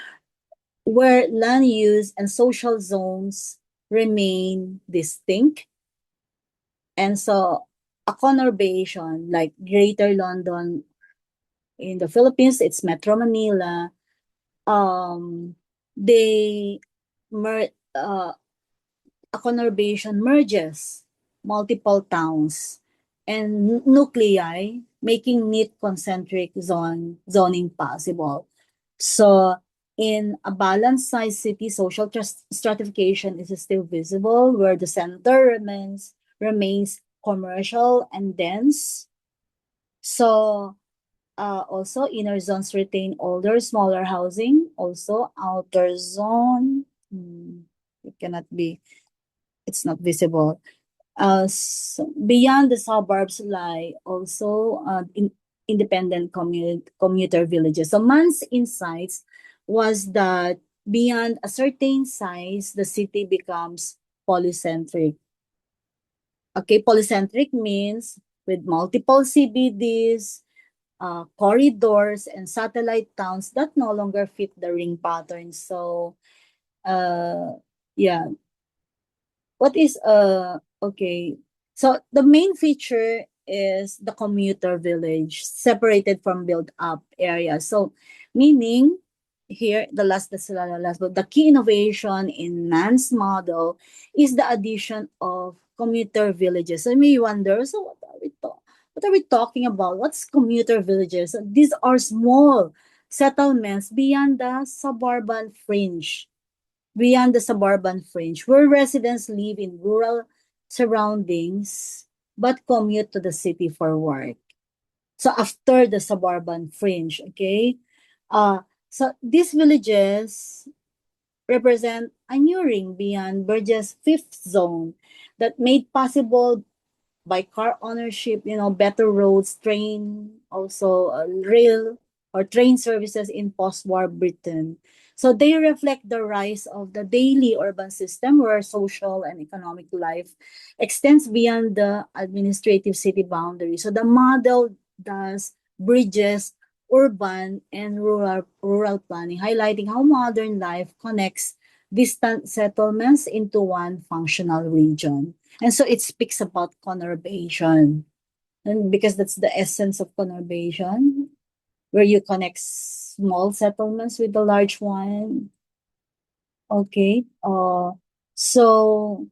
where land use and social zones remain distinct. And so a conurbation like Greater London in the Philippines, it's Metro Manila. They a conurbation merges multiple towns and nuclei, making neat concentric zoning possible. So in a balanced size city, social stratification is still visible, where the center remains commercial and dense. So also inner zones retain older, smaller housing. Also outer zone, it cannot be, it's not visible. Beyond the suburbs lie also independent commuter villages. So Mann's insights was that beyond a certain size, the city becomes polycentric. Okay, polycentric means with multiple CBDs, corridors, and satellite towns that no longer fit the ring pattern. So, yeah, what is okay, so the main feature is the commuter village separated from built up areas. So meaning here the key innovation in man's model is the addition of commuter villages. So you may wonder, so what are we talking about? What's commuter villages? So these are small settlements beyond the suburban fringe, where residents live in rural surroundings but commute to the city for work. So after the suburban fringe, okay? So these villages represent a new ring beyond Burgess' fifth zone that made possible by car ownership, better roads, also rail or train services in post-war Britain. So they reflect the rise of the daily urban system where social and economic life extends beyond the administrative city boundary. So the model does bridges urban and rural planning, highlighting how modern life connects distant settlements into one functional region. And so it speaks about conurbation. And because that's the essence of conurbation, where you connect small settlements with the large one. Okay. So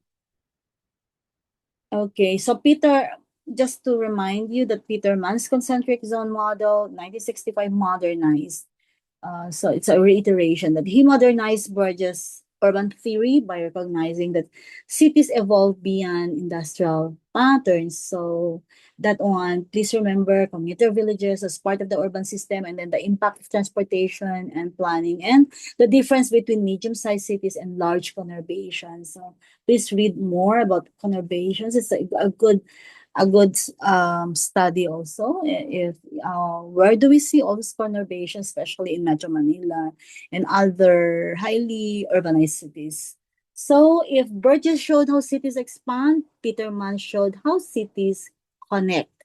so Peter, just to remind you that Peterman's concentric zone model, 1965 modernized. So it's a reiteration that he modernized Burgess' urban theory by recognizing that cities evolve beyond industrial patterns. So that one, please remember commuter villages as part of the urban system, and then the impact of transportation and planning, and the difference between medium-sized cities and large conurbations. So please read more about conurbations. It's a good study also. If where do we see all this conurbation, especially in Metro Manila and other highly urbanized cities. So if Burgess showed how cities expand, Peterman showed how cities connect.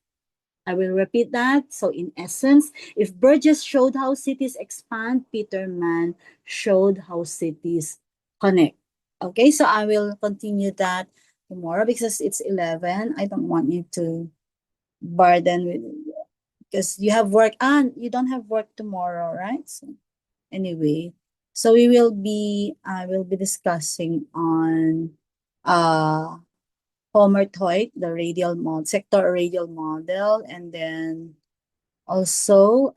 I will repeat that. So in essence, if Burgess showed how cities expand, Peterman showed how cities connect. Okay, so I will continue that tomorrow because it's 11. I don't want you to burden with, because you have work and you don't have work tomorrow, right? So anyway, so I will be discussing on uh Homer Toit, the sector radial model, and then also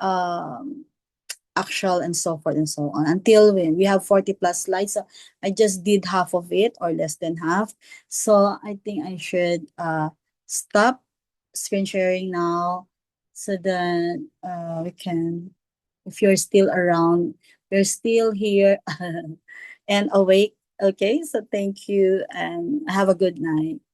actual and so forth and so on until when we have 40 plus slides. So I just did half of it or less than half. So I think I should stop screen sharing now so that we can, if you're still around, you're still here and awake. Okay, so thank you and have a good night.